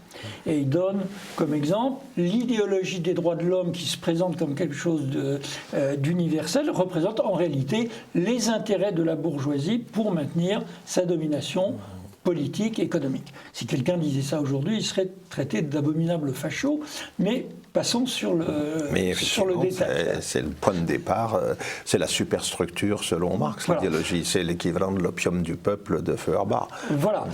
Et il donne comme exemple l'idéologie des droits de l'homme qui se présente comme quelque chose d'universel, représente en réalité les intérêts de la bourgeoisie pour maintenir sa domination politique, économique. Si quelqu'un disait ça aujourd'hui, il serait traité d'abominable facho, mais passons sur le détail. C'est le point de départ, c'est la superstructure selon Marx, l'idéologie, c'est l'équivalent de l'opium du peuple de Feuerbach. Voilà,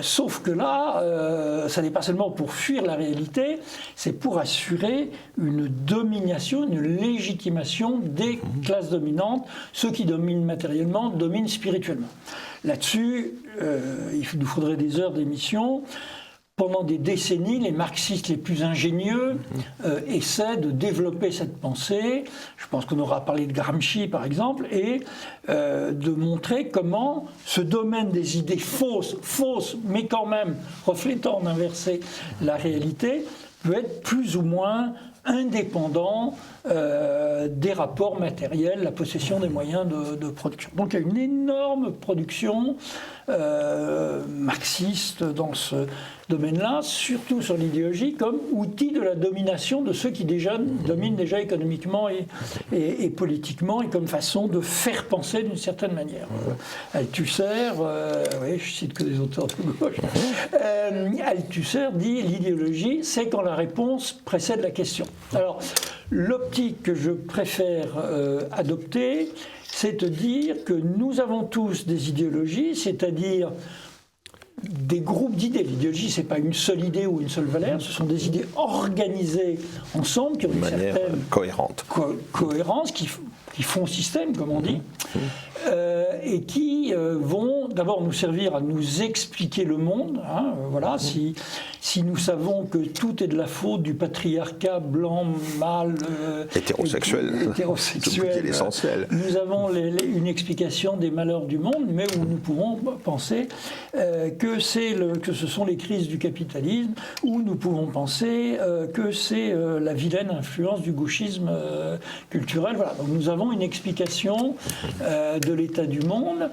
sauf que là, ça n'est pas seulement pour fuir la réalité, c'est pour assurer une domination, une légitimation des classes dominantes. Ceux qui dominent matériellement dominent spirituellement. Là-dessus, il nous faudrait des heures d'émission. Pendant des décennies, les marxistes les plus ingénieux essaient de développer cette pensée. Je pense qu'on aura parlé de Gramsci, par exemple, et de montrer comment ce domaine des idées fausses, mais quand même reflétant d'inverser la réalité, peut être plus ou moins indépendant des rapports matériels, la possession des moyens de production. Donc il y a une énorme production marxiste dans ce domaine-là, surtout sur l'idéologie, comme outil de la domination de ceux qui dominent déjà économiquement et politiquement, et comme façon de faire penser d'une certaine manière. Althusser, oui, je cite que des auteurs de gauche, Althusser dit l'idéologie, c'est quand la réponse précède la question. Alors, l'optique que je préfère adopter, c'est de dire que nous avons tous des idéologies, c'est-à-dire des groupes d'idées. L'idéologie, ce n'est pas une seule idée ou une seule valeur, ce sont des idées organisées ensemble, qui ont une certaine cohérence, qui font système, comme on dit, et qui vont d'abord nous servir à nous expliquer le monde. Voilà, si nous savons que tout est de la faute du patriarcat blanc, mâle, hétérosexuel, c'est l'essentiel. Nous avons une explication des malheurs du monde, mais où nous pouvons penser que ce sont les crises du capitalisme, où nous pouvons penser que c'est la vilaine influence du gauchisme culturel. Voilà. Donc nous avons une explication de l'état du monde.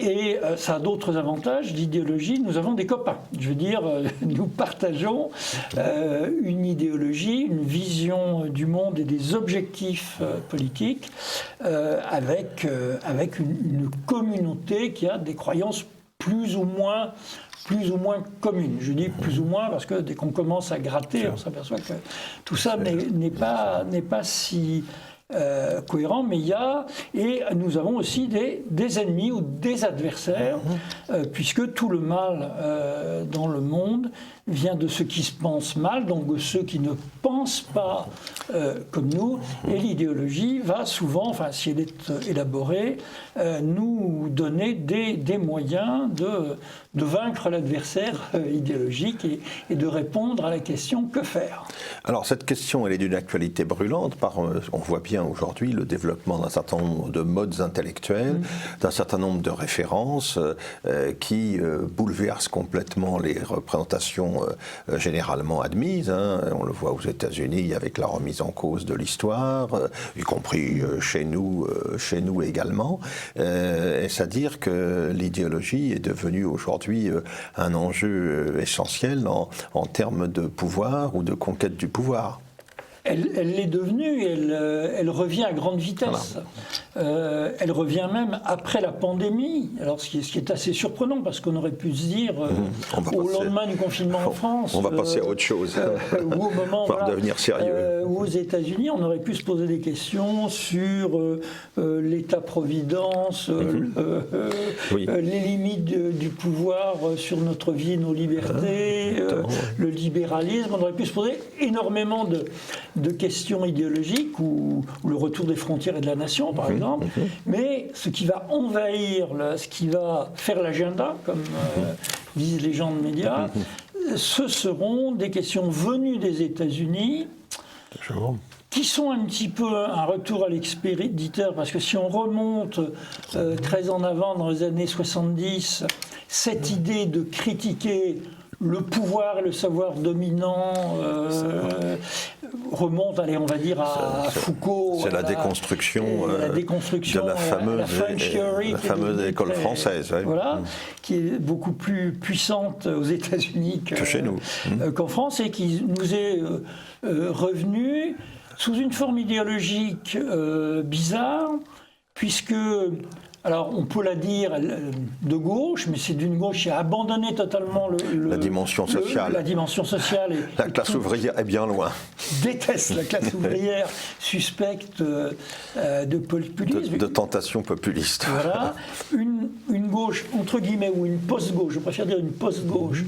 Et ça a d'autres avantages d'idéologie. Nous avons des copains. Je veux dire, nous partageons une idéologie, une vision du monde et des objectifs politiques avec une communauté qui a des croyances plus ou moins communes. Je dis plus ou moins parce que dès qu'on commence à gratter, on s'aperçoit que tout ça n'est pas si cohérent, mais et nous avons aussi des ennemis ou des adversaires, puisque tout le mal dans le monde vient de ceux qui se pensent mal, donc de ceux qui ne pensent pas comme nous, et l'idéologie va souvent, si elle est élaborée, nous donner des moyens de vaincre l'adversaire idéologique et de répondre à la question que faire. Alors cette question, elle est d'une actualité brûlante, on voit bien aujourd'hui le développement d'un certain nombre de modes intellectuels, d'un certain nombre de références qui bouleversent complètement les représentations généralement admises. On le voit aux États-Unis avec la remise en cause de l'histoire, y compris chez nous également. C'est-à-dire que l'idéologie est devenue aujourd'hui un enjeu essentiel en termes de pouvoir ou de conquête du pouvoir. Elle l'est devenue, elle revient à grande vitesse. Voilà. Elle revient même après la pandémie. Alors, ce qui est assez surprenant, parce qu'on aurait pu se dire, au lendemain du confinement en France... On va passer à autre chose. Ou au moment... On va devenir sérieux. Ou aux États-Unis, on aurait pu se poser des questions sur l'État-providence, les limites du pouvoir sur notre vie, nos libertés, le libéralisme. On aurait pu se poser énormément de questions idéologiques ou le retour des frontières et de la nation, par exemple. Mais ce qui va envahir, ce qui va faire l'agenda, comme disent les gens de médias, ce seront des questions venues des États-Unis, qui sont un petit peu un retour à l'expéditeur, parce que si on remonte très en avant dans les années 70, cette idée de critiquer le pouvoir et le savoir dominant remonte, on va dire, à Foucault. C'est la déconstruction de la fameuse école française. Voilà, qui est beaucoup plus puissante aux États-Unis que chez nous. Qu'en France, et qui nous est revenue sous une forme idéologique bizarre, puisque... Alors, on peut la dire de gauche, mais c'est d'une gauche qui a abandonné totalement la dimension sociale. La dimension sociale. La classe ouvrière est bien loin. Déteste la classe ouvrière, suspecte de populisme. De tentation populiste. Voilà. Une gauche, entre guillemets, ou une post-gauche, je préfère dire une post-gauche,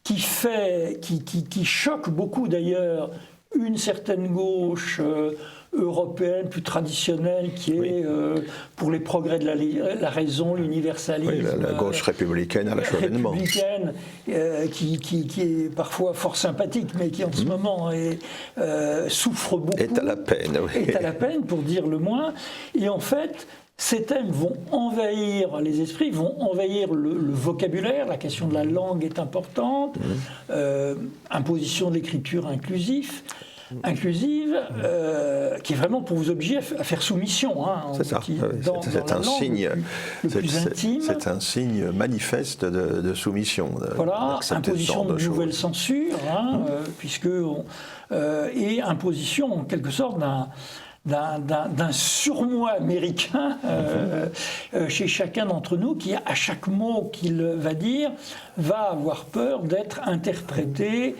qui choque beaucoup d'ailleurs une certaine gauche européenne plus traditionnelle qui est pour les progrès de la raison, l'universalisme. Oui, la gauche républicaine à la Chevènement. Républicaine, qui est parfois fort sympathique, mais qui en ce moment souffre beaucoup. Est à la peine, oui. Est à la peine, pour dire le moins. Et en fait, ces thèmes vont envahir les esprits, vont envahir le vocabulaire. La question de la langue est importante. Imposition de l'écriture inclusive, qui est vraiment pour vous obliger à faire soumission. C'est ça. C'est un signe. C'est un signe manifeste de soumission. Voilà, imposition de nouvelles censures, puisque et imposition en quelque sorte d'un surmoi américain chez chacun d'entre nous qui, à chaque mot qu'il va dire, va avoir peur d'être interprété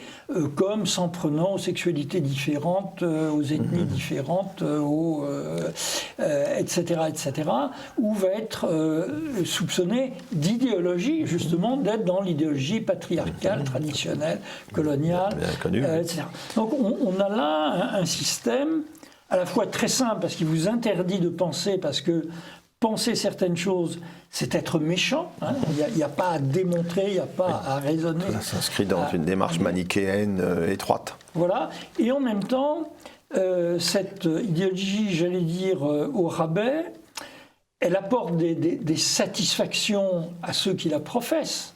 comme s'en prenant aux sexualités différentes, aux ethnies différentes, etc., etc., ou va être soupçonné d'idéologie, justement, d'être dans l'idéologie patriarcale, traditionnelle, coloniale, etc. Donc on a là un système à la fois très simple, parce qu'il vous interdit de penser, parce que penser certaines choses, c'est être méchant. Hein. Il n'y a pas à démontrer, il n'y a pas à raisonner. Ça s'inscrit dans une démarche manichéenne étroite. Voilà. Et en même temps, cette idéologie, j'allais dire, au rabais, elle apporte des satisfactions à ceux qui la professent.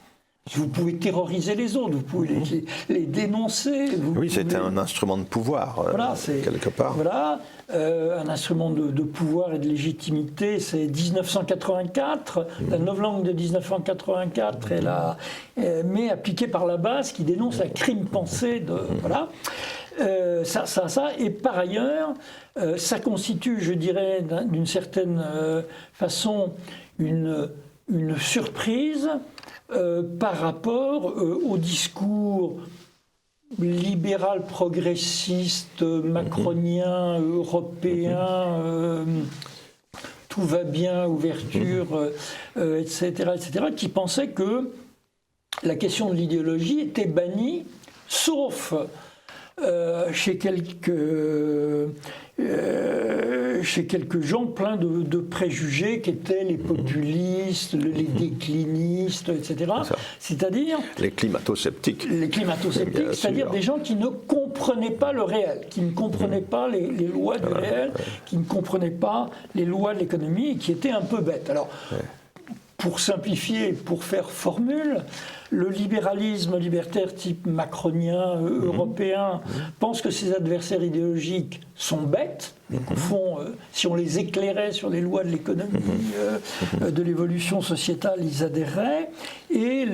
Vous pouvez terroriser les autres, vous pouvez les dénoncer. Oui, c'était un instrument de pouvoir, voilà, quelque part. Voilà, un instrument de pouvoir et de légitimité, c'est 1984, la novlangue de 1984, mais appliquée par la base, qui dénonce la crime pensée. Voilà. Et par ailleurs, ça constitue, je dirais, d'une certaine façon, une surprise par rapport au discours libéral, progressiste, macronien, européen, tout va bien, ouverture, etc., qui pensait que la question de l'idéologie était bannie, sauf chez quelques gens pleins de préjugés qui étaient les populistes, les déclinistes, etc. C'est-à-dire... Les climato-sceptiques. Les climato-sceptiques, c'est-à-dire des gens qui ne comprenaient pas le réel, qui ne comprenaient pas les lois du réel, qui ne comprenaient pas les lois de l'économie et qui étaient un peu bêtes. Alors, pour simplifier, pour faire formule, le libéralisme libertaire type macronien, européen, pense que ses adversaires idéologiques sont bêtes, et qu'au fond, si on les éclairait sur les lois de l'économie, de l'évolution sociétale, ils adhéreraient, et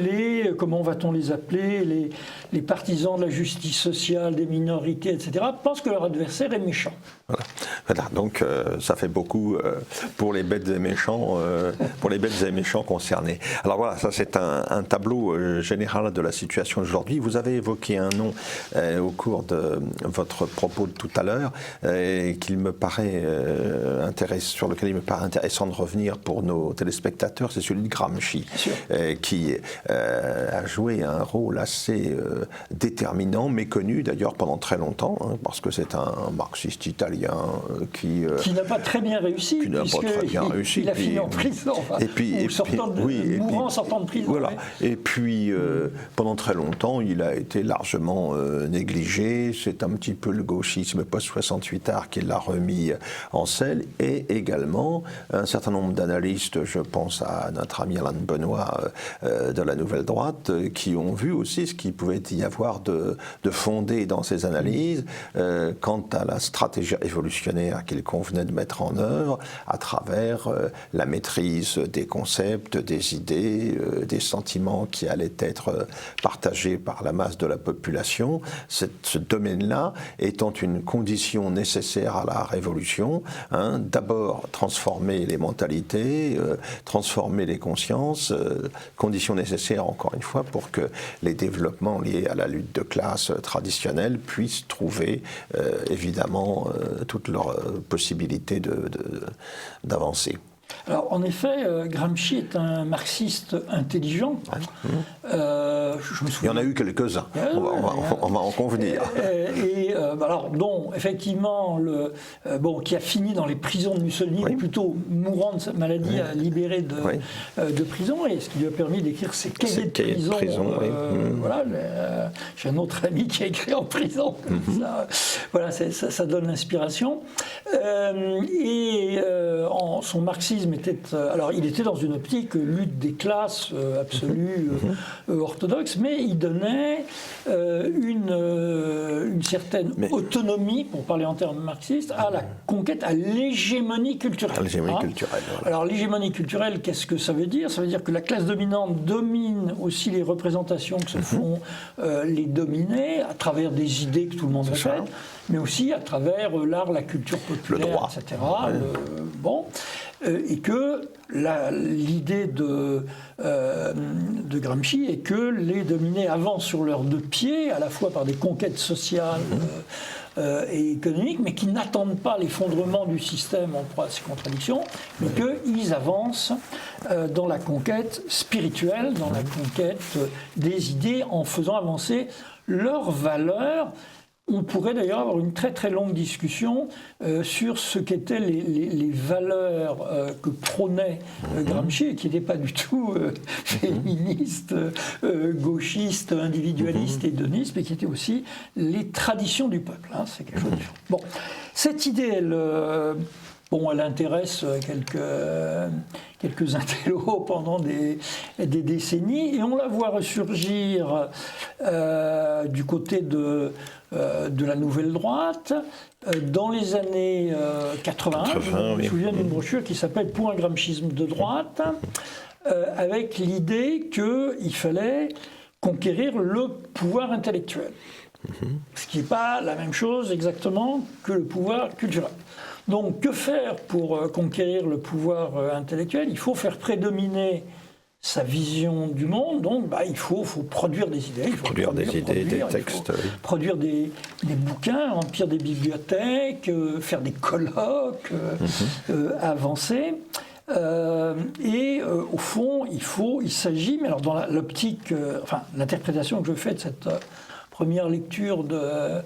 comment va-t-on les appeler, les partisans de la justice sociale, des minorités, etc., pensent que leur adversaire est méchant. Voilà, donc ça fait beaucoup pour les bêtes et méchants, concernés. Alors voilà, ça c'est un tableau général de la situation aujourd'hui. Vous avez évoqué un nom au cours de votre propos de tout à l'heure, sur lequel il me paraît intéressant de revenir pour nos téléspectateurs, c'est celui de Gramsci, qui a joué un rôle assez déterminant, méconnu d'ailleurs pendant très longtemps, parce que c'est un marxiste italien qui n'a pas très bien réussi, il a fini en prison, mourant en sortant de prison. Voilà. Et puis pendant très longtemps, il a été largement négligé. C'est un petit peu le gauchisme post-68 art qui l'a remis en selle, et également un certain nombre d'analystes, je pense à notre ami Alain Benoît de la Nouvelle Droite, qui ont vu aussi ce qu'il pouvait y avoir de fondé dans ces analyses quant à la stratégie révolutionnaire qu'il convenait de mettre en œuvre à travers la maîtrise des concepts, des idées, des sentiments qui allaient être partagés par la masse de la population. Ce domaine-là étant une condition nécessaire à la révolution, d'abord transformer les mentalités, transformer les consciences, condition nécessaire encore une fois pour que les développements liés à la lutte de classe traditionnelle puissent trouver évidemment toutes leurs possibilités d'avancer. Alors, en effet, Gramsci est un marxiste intelligent. Je me souviens. Il y en a eu quelques-uns, on va en convenir. Dont, effectivement, qui a fini dans les prisons de Mussolini, plutôt mourant de sa maladie, libéré de prison, et ce qui lui a permis d'écrire ses cahiers de prison. J'ai un autre ami qui a écrit en prison. Ça donne l'inspiration. Son marxisme il était dans une optique lutte des classes absolue, orthodoxe, mais il donnait une certaine autonomie, pour parler en termes marxistes, à la conquête, à l'hégémonie culturelle. Alors l'hégémonie culturelle, qu'est-ce que ça veut dire ? Ça veut dire que la classe dominante domine aussi les représentations que se font les dominés, à travers des idées que tout le monde répète. mais aussi à travers l'art, la culture populaire, le droit, etc. Et que l'idée de Gramsci est que les dominés avancent sur leurs deux pieds, à la fois par des conquêtes sociales et économiques, mais qui n'attendent pas l'effondrement du système en proie à ces contradictions, mais qu'ils avancent dans la conquête spirituelle, dans la conquête des idées, en faisant avancer leurs valeurs. On pourrait d'ailleurs avoir une très très longue discussion sur ce qu'étaient les valeurs que prônait Gramsci, et qui n'étaient pas du tout féministes, gauchistes, individualistes, hédonistes, mais qui étaient aussi les traditions du peuple. Hein, c'est quelque chose de différent. Bon, cette idée, elle intéresse quelques intellos pendant des décennies, et on la voit ressurgir du côté de la nouvelle droite dans les années 80. Je me souviens d'une brochure qui s'appelle « Pour un gramscisme de droite », avec l'idée qu'il fallait conquérir le pouvoir intellectuel. Ce qui n'est pas la même chose exactement que le pouvoir culturel. Donc, que faire pour conquérir le pouvoir intellectuel? Il faut faire prédominer sa vision du monde, donc il faut produire des idées. Il faut produire des idées, des textes. Produire des bouquins, remplir des bibliothèques, faire des colloques, avancer. Au fond, il s'agit, mais alors dans l'optique, l'interprétation que je fais de cette première lecture de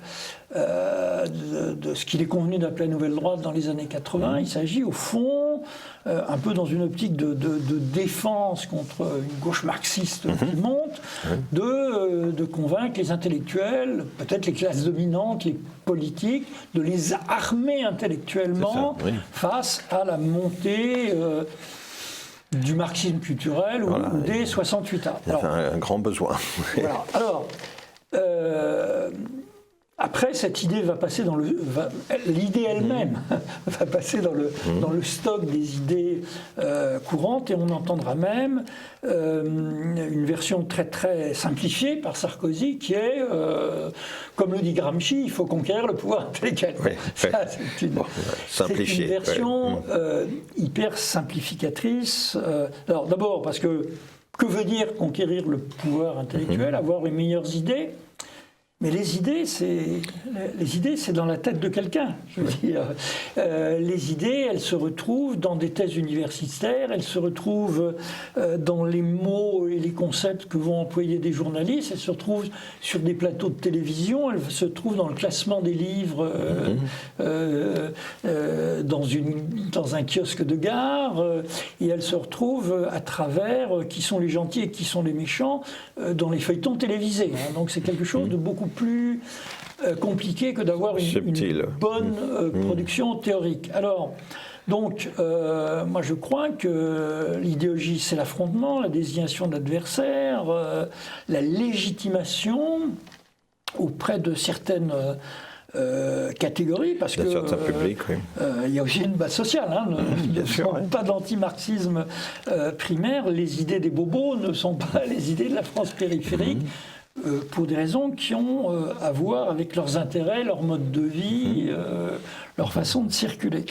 ce qu'il est convenu d'appeler la nouvelle droite dans les années 80, il s'agit au fond, un peu dans une optique de défense contre une gauche marxiste qui monte, de convaincre les intellectuels, peut-être les classes dominantes, les politiques, de les armer intellectuellement face à la montée du marxisme culturel ou des 68 ans. Il y a un grand besoin. Voilà. Alors, après, cette idée va passer dans l'idée elle-même va passer dans le stock des idées courantes, et on entendra même une version très très simplifiée par Sarkozy qui est, comme le dit Gramsci, il faut conquérir le pouvoir intellectuel. Ça, c'est une version hyper simplificatrice. Alors d'abord parce que veut dire conquérir le pouvoir intellectuel, avoir les meilleures idées? Mais les idées, c'est dans la tête de quelqu'un. Je veux dire, les idées, elles se retrouvent dans des thèses universitaires, elles se retrouvent dans les mots et les concepts que vont employer des journalistes, elles se retrouvent sur des plateaux de télévision, elles se trouvent dans le classement des livres dans un kiosque de gare, et elles se retrouvent à travers qui sont les gentils et qui sont les méchants dans les feuilletons télévisés. Hein. Donc c'est quelque chose de beaucoup plus compliqué que d'avoir une bonne production théorique. Alors, donc, moi je crois que l'idéologie, c'est l'affrontement, la désignation de l'adversaire, la légitimation auprès de certaines catégories, parce que il y a aussi une base sociale. Pas d'anti-marxisme primaire. Les idées des bobos ne sont pas les idées de la France périphérique. Pour des raisons qui ont à voir avec leurs intérêts, leur mode de vie, leur façon de circuler.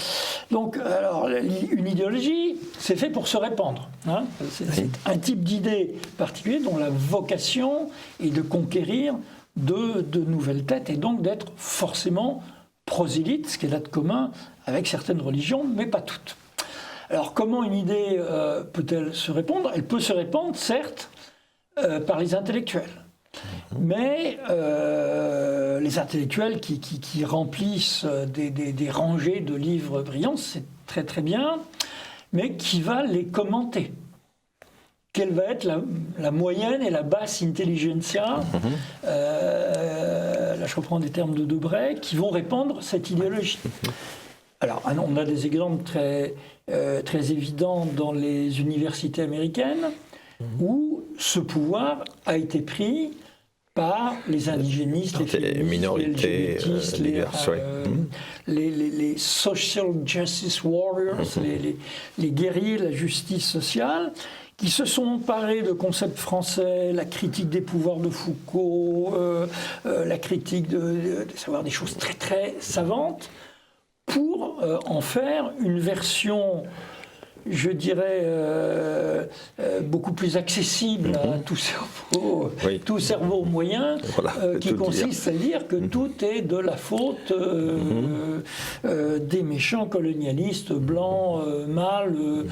Donc, alors, une idéologie, c'est fait pour se répandre. Hein. C'est un type d'idée particulier dont la vocation est de conquérir de nouvelles têtes, et donc d'être forcément prosélyte, ce qu'elle a de commun avec certaines religions, mais pas toutes. Alors, comment une idée peut-elle se répandre? Elle peut se répandre, certes, par les intellectuels. Mais les intellectuels qui remplissent des rangées de livres brillants, c'est très très bien, mais qui va les commenter? Quelle va être la moyenne et la basse intelligentsia, là je reprends des termes de Debray, qui vont répandre cette idéologie? Alors, on a des exemples très, très évidents dans les universités américaines, où ce pouvoir a été pris par les indigénistes, les féministes, minorités, les LGBTistes, les social justice warriors, les guerriers de la justice sociale, qui se sont emparés de concepts français, la critique des pouvoirs de Foucault, la critique de savoir des choses très très savantes, pour en faire une version, je dirais, beaucoup plus accessible à tout cerveau moyen, qui consiste à dire que tout est de la faute des méchants colonialistes blancs, mâles,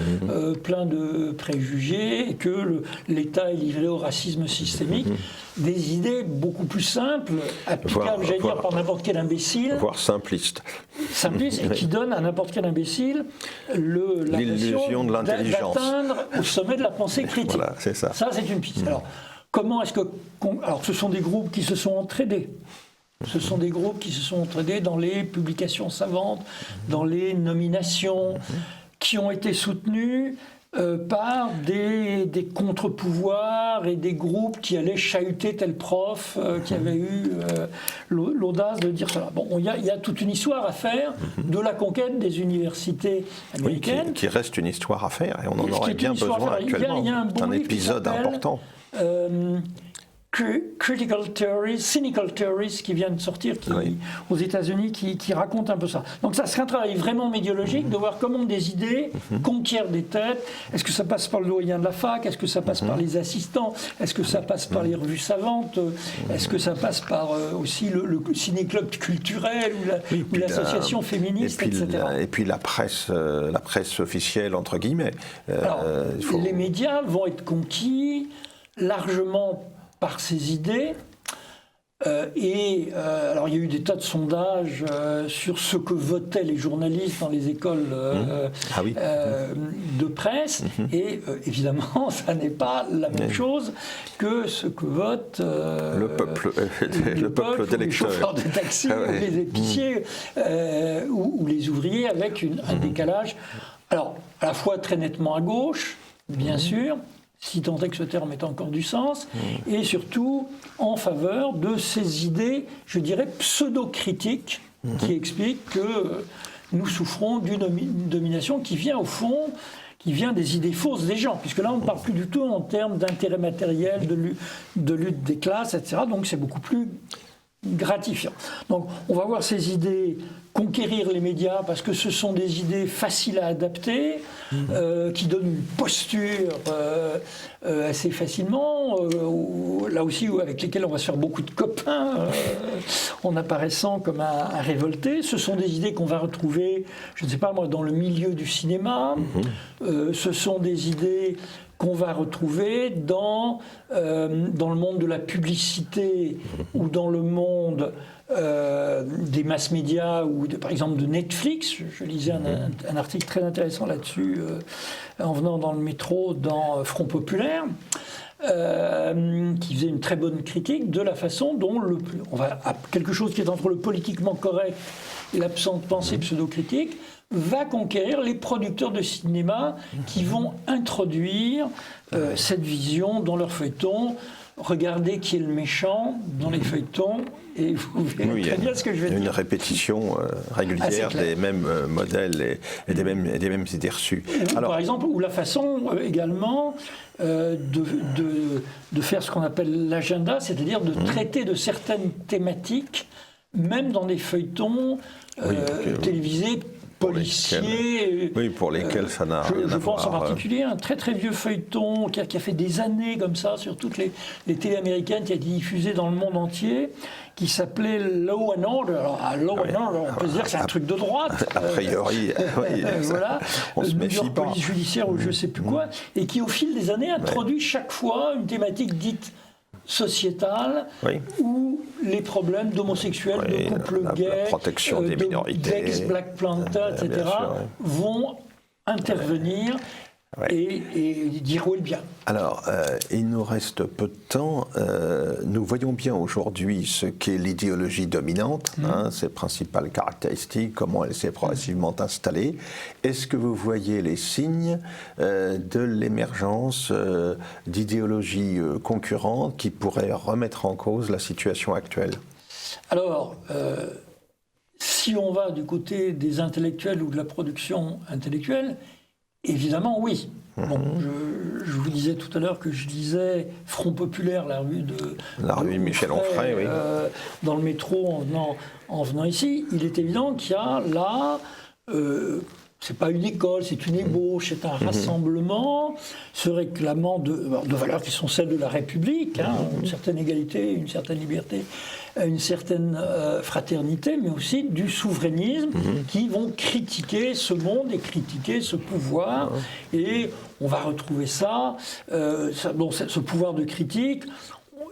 pleins de préjugés, et que l'État est livré au racisme systémique. Des idées beaucoup plus simples, applicables, j'allais dire, par n'importe quel imbécile. Voire simplistes. Simplistes, et qui donnent à n'importe quel imbécile l'illusion de l'intelligence. D'atteindre au sommet de la pensée critique. Voilà, c'est ça. Ça, c'est une piste. Alors, comment est-ce que... Alors, ce sont des groupes qui se sont entraînés. Ce sont des groupes qui se sont entraînés dans les publications savantes, dans les nominations, qui ont été soutenus par des contre-pouvoirs et des groupes qui allaient chahuter tel prof qui avait eu l'audace de dire cela. Bon, il y a toute une histoire à faire de la conquête des universités américaines. Oui, qui reste une histoire à faire, et on en aurait bien besoin actuellement. Il y a un épisode important. Critical Theories, Cynical Theories, qui vient de sortir aux États-Unis, qui raconte un peu ça. Donc ça serait un travail vraiment médiologique de voir comment des idées conquièrent des têtes. Est-ce que ça passe par le doyen de la fac? Est-ce que ça passe par les assistants? Est-ce que ça passe par les revues savantes? Est-ce que ça passe par aussi le ciné-club culturel ou l'association féministe, etc. Et puis la presse officielle, entre guillemets. Alors, les médias vont être conquis largement par ces idées. Alors il y a eu des tas de sondages sur ce que votaient les journalistes dans les écoles de presse, et évidemment ça n'est pas la même chose que ce que vote le peuple d'électeurs, les chauffeurs de taxi, ou les épiciers, ou les ouvriers, avec un décalage, alors à la fois très nettement à gauche, bien sûr, si tant est que ce terme ait encore du sens, et surtout en faveur de ces idées, je dirais, pseudo-critiques, qui expliquent que nous souffrons d'une domination qui vient au fond, qui vient des idées fausses des gens, puisque là on ne parle plus du tout en termes d'intérêt matériel, de lutte des classes, etc. Donc c'est beaucoup plus gratifiant. Donc on va voir ces idées conquérir les médias, parce que ce sont des idées faciles à adapter, qui donnent une posture assez facilement, là aussi avec lesquelles on va se faire beaucoup de copains en apparaissant comme un révolté. Ce sont des idées qu'on va retrouver, je ne sais pas moi, dans le milieu du cinéma. Ce sont des idées qu'on va retrouver dans le monde de la publicité ou dans le monde des mass médias ou par exemple de Netflix. Je lisais un article très intéressant là-dessus en venant dans le métro dans Front Populaire, qui faisait une très bonne critique de la façon dont on va à quelque chose qui est entre le politiquement correct et l'absence de pensée pseudo-critique va conquérir les producteurs de cinéma qui vont introduire cette vision dans leur feuilleton. Regardez qui est le méchant dans les feuilletons, et vous verrez très bien ce que je vais dire. Une répétition régulière des mêmes modèles et des mêmes idées reçues. Par exemple, ou la façon également de faire ce qu'on appelle l'agenda, c'est-à-dire de traiter de certaines thématiques, même dans des feuilletons télévisés, policiers. Pour lesquels ça n'a rien à voir. Je pense en particulier à un très très vieux feuilleton qui a fait des années comme ça sur toutes les télés américaines, qui a été diffusé dans le monde entier, qui s'appelait Law and Order. Alors, Law and Order, on peut se dire que c'est un truc de droite. A priori, voilà. On se New méfie York pas. Police judiciaire ou je ne sais plus quoi, et qui au fil des années introduit chaque fois une thématique dite sociétale, où les problèmes d'homosexuels, de couples gays, la protection des minorités, d'ex-Black Panther, etc., vont intervenir Ouais. et dire où est le bien. Alors, il nous reste peu de temps. Nous voyons bien aujourd'hui ce qu'est l'idéologie dominante, ses principales caractéristiques, comment elle s'est progressivement installée. Est-ce que vous voyez les signes de l'émergence d'idéologies concurrentes qui pourraient remettre en cause la situation actuelle ? Alors, si on va du côté des intellectuels ou de la production intellectuelle, évidemment, oui. Bon, je vous disais tout à l'heure que je lisais Front Populaire, la revue de Michel Onfray, oui. Dans le métro en venant ici. Il est évident qu'il y a là, c'est pas une école, c'est une ébauche, c'est un rassemblement se réclamant de valeurs qui sont celles de la République, une certaine égalité, une certaine liberté, une certaine fraternité, mais aussi du souverainisme, qui vont critiquer ce monde et critiquer ce pouvoir. Et on va retrouver ça, ce pouvoir de critique.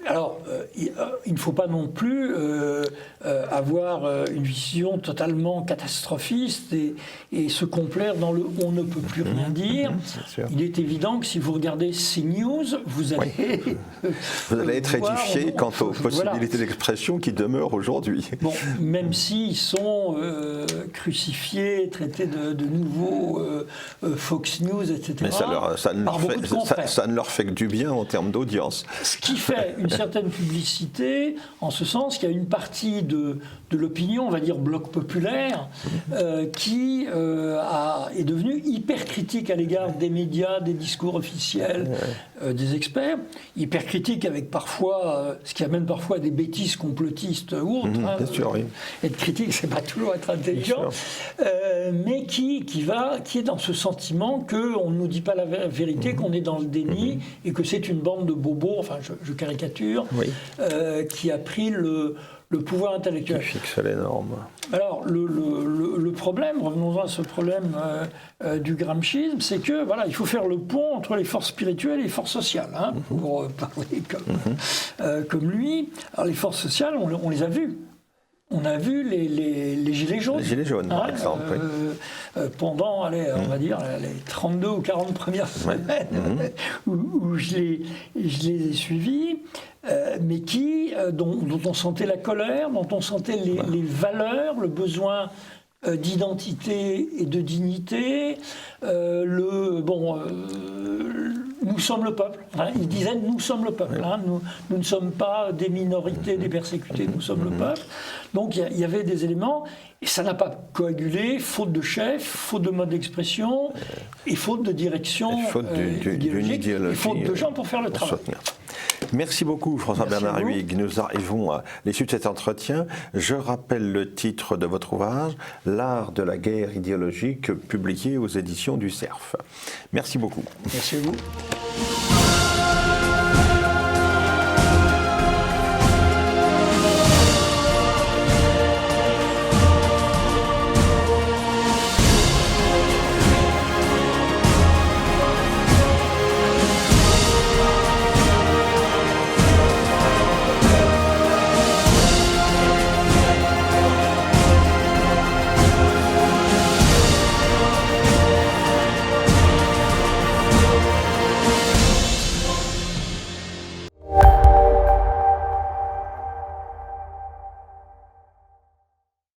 Alors, il ne faut pas non plus avoir une vision totalement catastrophiste et se complaire dans le « on ne peut plus rien dire ». Il est évident que si vous regardez CNews, vous allez... vous allez être édifié quant aux possibilités d'expression qui demeurent aujourd'hui. Bon, même s'ils sont crucifiés, traités de nouveaux Fox News, etc. Mais ça ne leur fait que du bien en termes d'audience. Ce qui fait une certaine publicité, en ce sens qu'il y a une partie de l'opinion, on va dire bloc populaire, qui est devenue hyper critique à l'égard des médias, des discours officiels, des experts, hyper critique avec parfois, ce qui amène parfois à des bêtises complotistes ou autres. Bien sûr, oui. Être critique, c'est pas toujours être intelligent, mais qui est dans ce sentiment qu'on ne nous dit pas la vérité, qu'on est dans le déni et que c'est une bande de bobos, enfin je caricature, qui a pris le pouvoir intellectuel. Qui fixe les normes. Alors, le problème, revenons-en à ce problème du gramscisme, c'est que, voilà, il faut faire le pont entre les forces spirituelles et les forces sociales, pour parler comme lui. Alors, les forces sociales, on les a vues. On a vu les gilets jaunes. Les gilets jaunes, par exemple. Pendant, on va dire, les 32 ou 40 premières semaines où je les ai suivis, mais dont on sentait la colère, dont on sentait les valeurs, le besoin d'identité et de dignité, nous sommes le peuple. Il disait nous sommes le peuple. Nous ne sommes pas des minorités, des persécutés, nous sommes le peuple. Donc il y avait des éléments, et ça n'a pas coagulé, faute de chef, faute de mode d'expression, et faute de direction idéologique, et faute de gens pour faire le travail. Merci beaucoup François-Bernard Huyghe. Nous arrivons à l'issue de cet entretien. Je rappelle le titre de votre ouvrage, L'art de la guerre idéologique, publié aux éditions du Cerf. Merci beaucoup. Merci à vous.